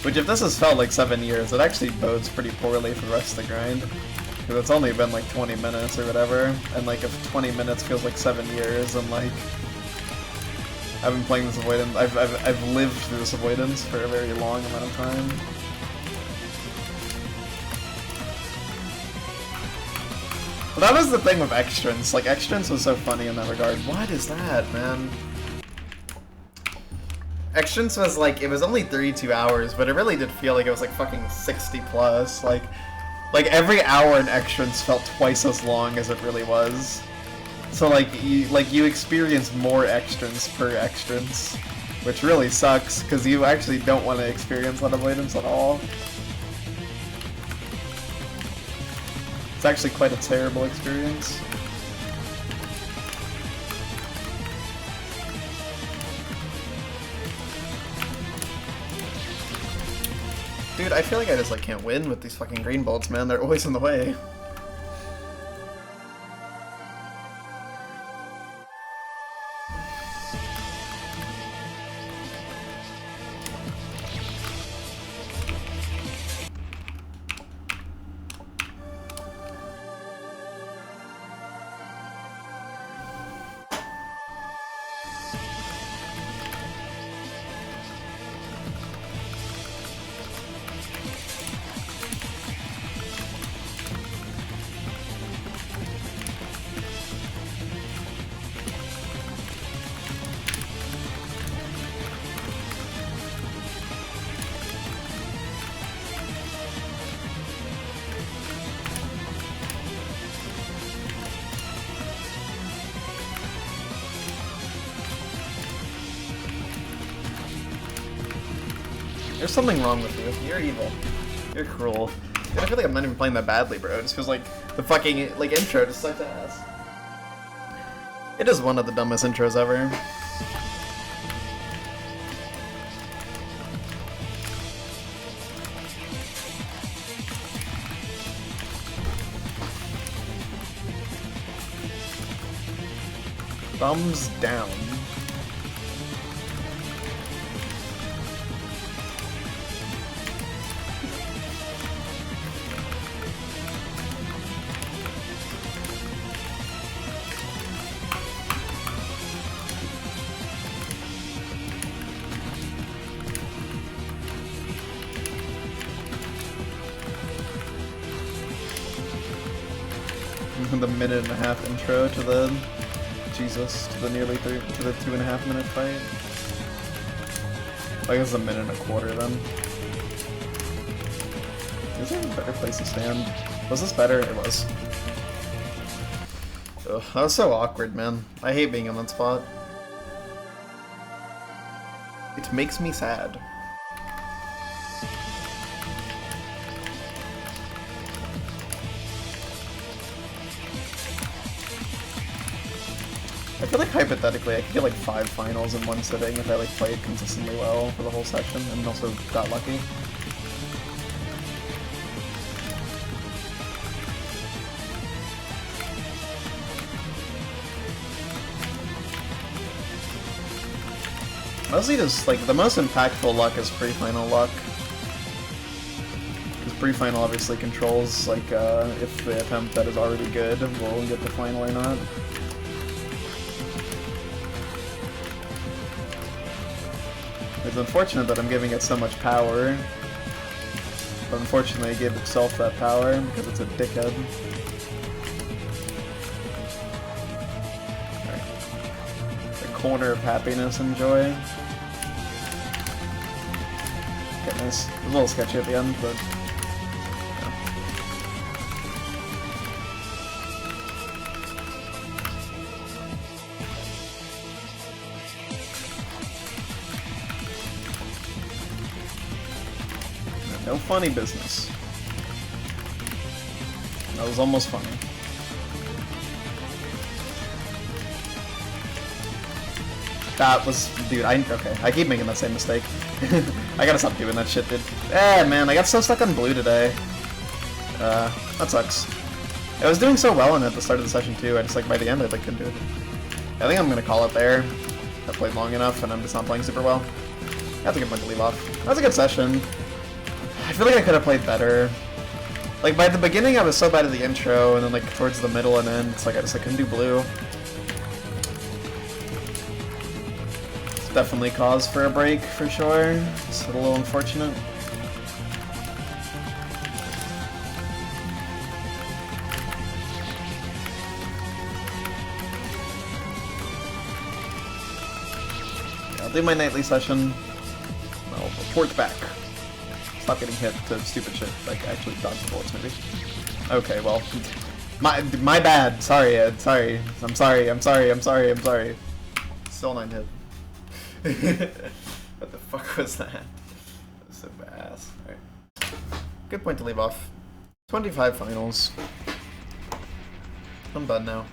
Which, if this has felt like 7 years, it actually bodes pretty poorly for the rest of the grind. Because it's only been like 20 minutes or whatever, and like if 20 minutes feels like 7 years, and like I've been playing this avoidance, I've lived through this avoidance for a very long amount of time. But that was the thing with Extrance. Like, Extrance was so funny in that regard. What is that, man? Extrance was like, it was only 32 hours, but it really did feel like it was like fucking 60 plus. Like every hour in Extrance felt twice as long as it really was. So like you experience more Extrance per Extrance, which really sucks, because you actually don't want to experience that avoidance at all. It's actually quite a terrible experience. Dude, I feel like I just like can't win with these fucking green bolts, man. They're always in the way. There's something wrong with you. You're evil. You're cruel. Dude, I feel like I'm not even playing that badly, bro. It just feels like the fucking, like, intro just sucks ass. It is one of the dumbest intros ever. Thumbs down. The minute and a half intro to the nearly to the 2.5 minute fight. I guess a minute and a quarter then. Is there a better place to stand? Was this better? It was. Ugh, that was so awkward, man. I hate being in that spot. It makes me sad. I feel like hypothetically I could get like 5 finals in one sitting if I like played consistently well for the whole session and also got lucky. Mostly just like the most impactful luck is pre-final luck. Because pre-final obviously controls like if the attempt that is already good will get the final or not. It's unfortunate that I'm giving it so much power, but unfortunately it gave itself that power because it's a dickhead. Right. The corner of happiness and joy. Okay, nice. It was a little sketchy at the end, but... No funny business. That was almost funny. That was, dude, okay, I keep making that same mistake. I gotta stop doing that shit, dude. Eh, man, I got so stuck on blue today. That sucks. I was doing so well in it at the start of the session, too. I just, like, by the end, I, like, couldn't do it. I think I'm gonna call it there. I played long enough, and I'm just not playing super well. That's a good point to leave off. That was a good session. I feel like I could have played better. Like, by the beginning, I was so bad at the intro, and then, like, towards the middle and end, it's like I just, like, couldn't do blue. It's definitely cause for a break, for sure. It's a little unfortunate. I'll do my nightly session. I'll report back. Stop getting hit to stupid shit, like actually dodge the bullets, maybe. Okay, well, my bad. Sorry, Ed. Sorry. I'm sorry. Still 9 hit. What the fuck was that? That was so fast. Alright. Good point to leave off. 25 finals. I'm done now.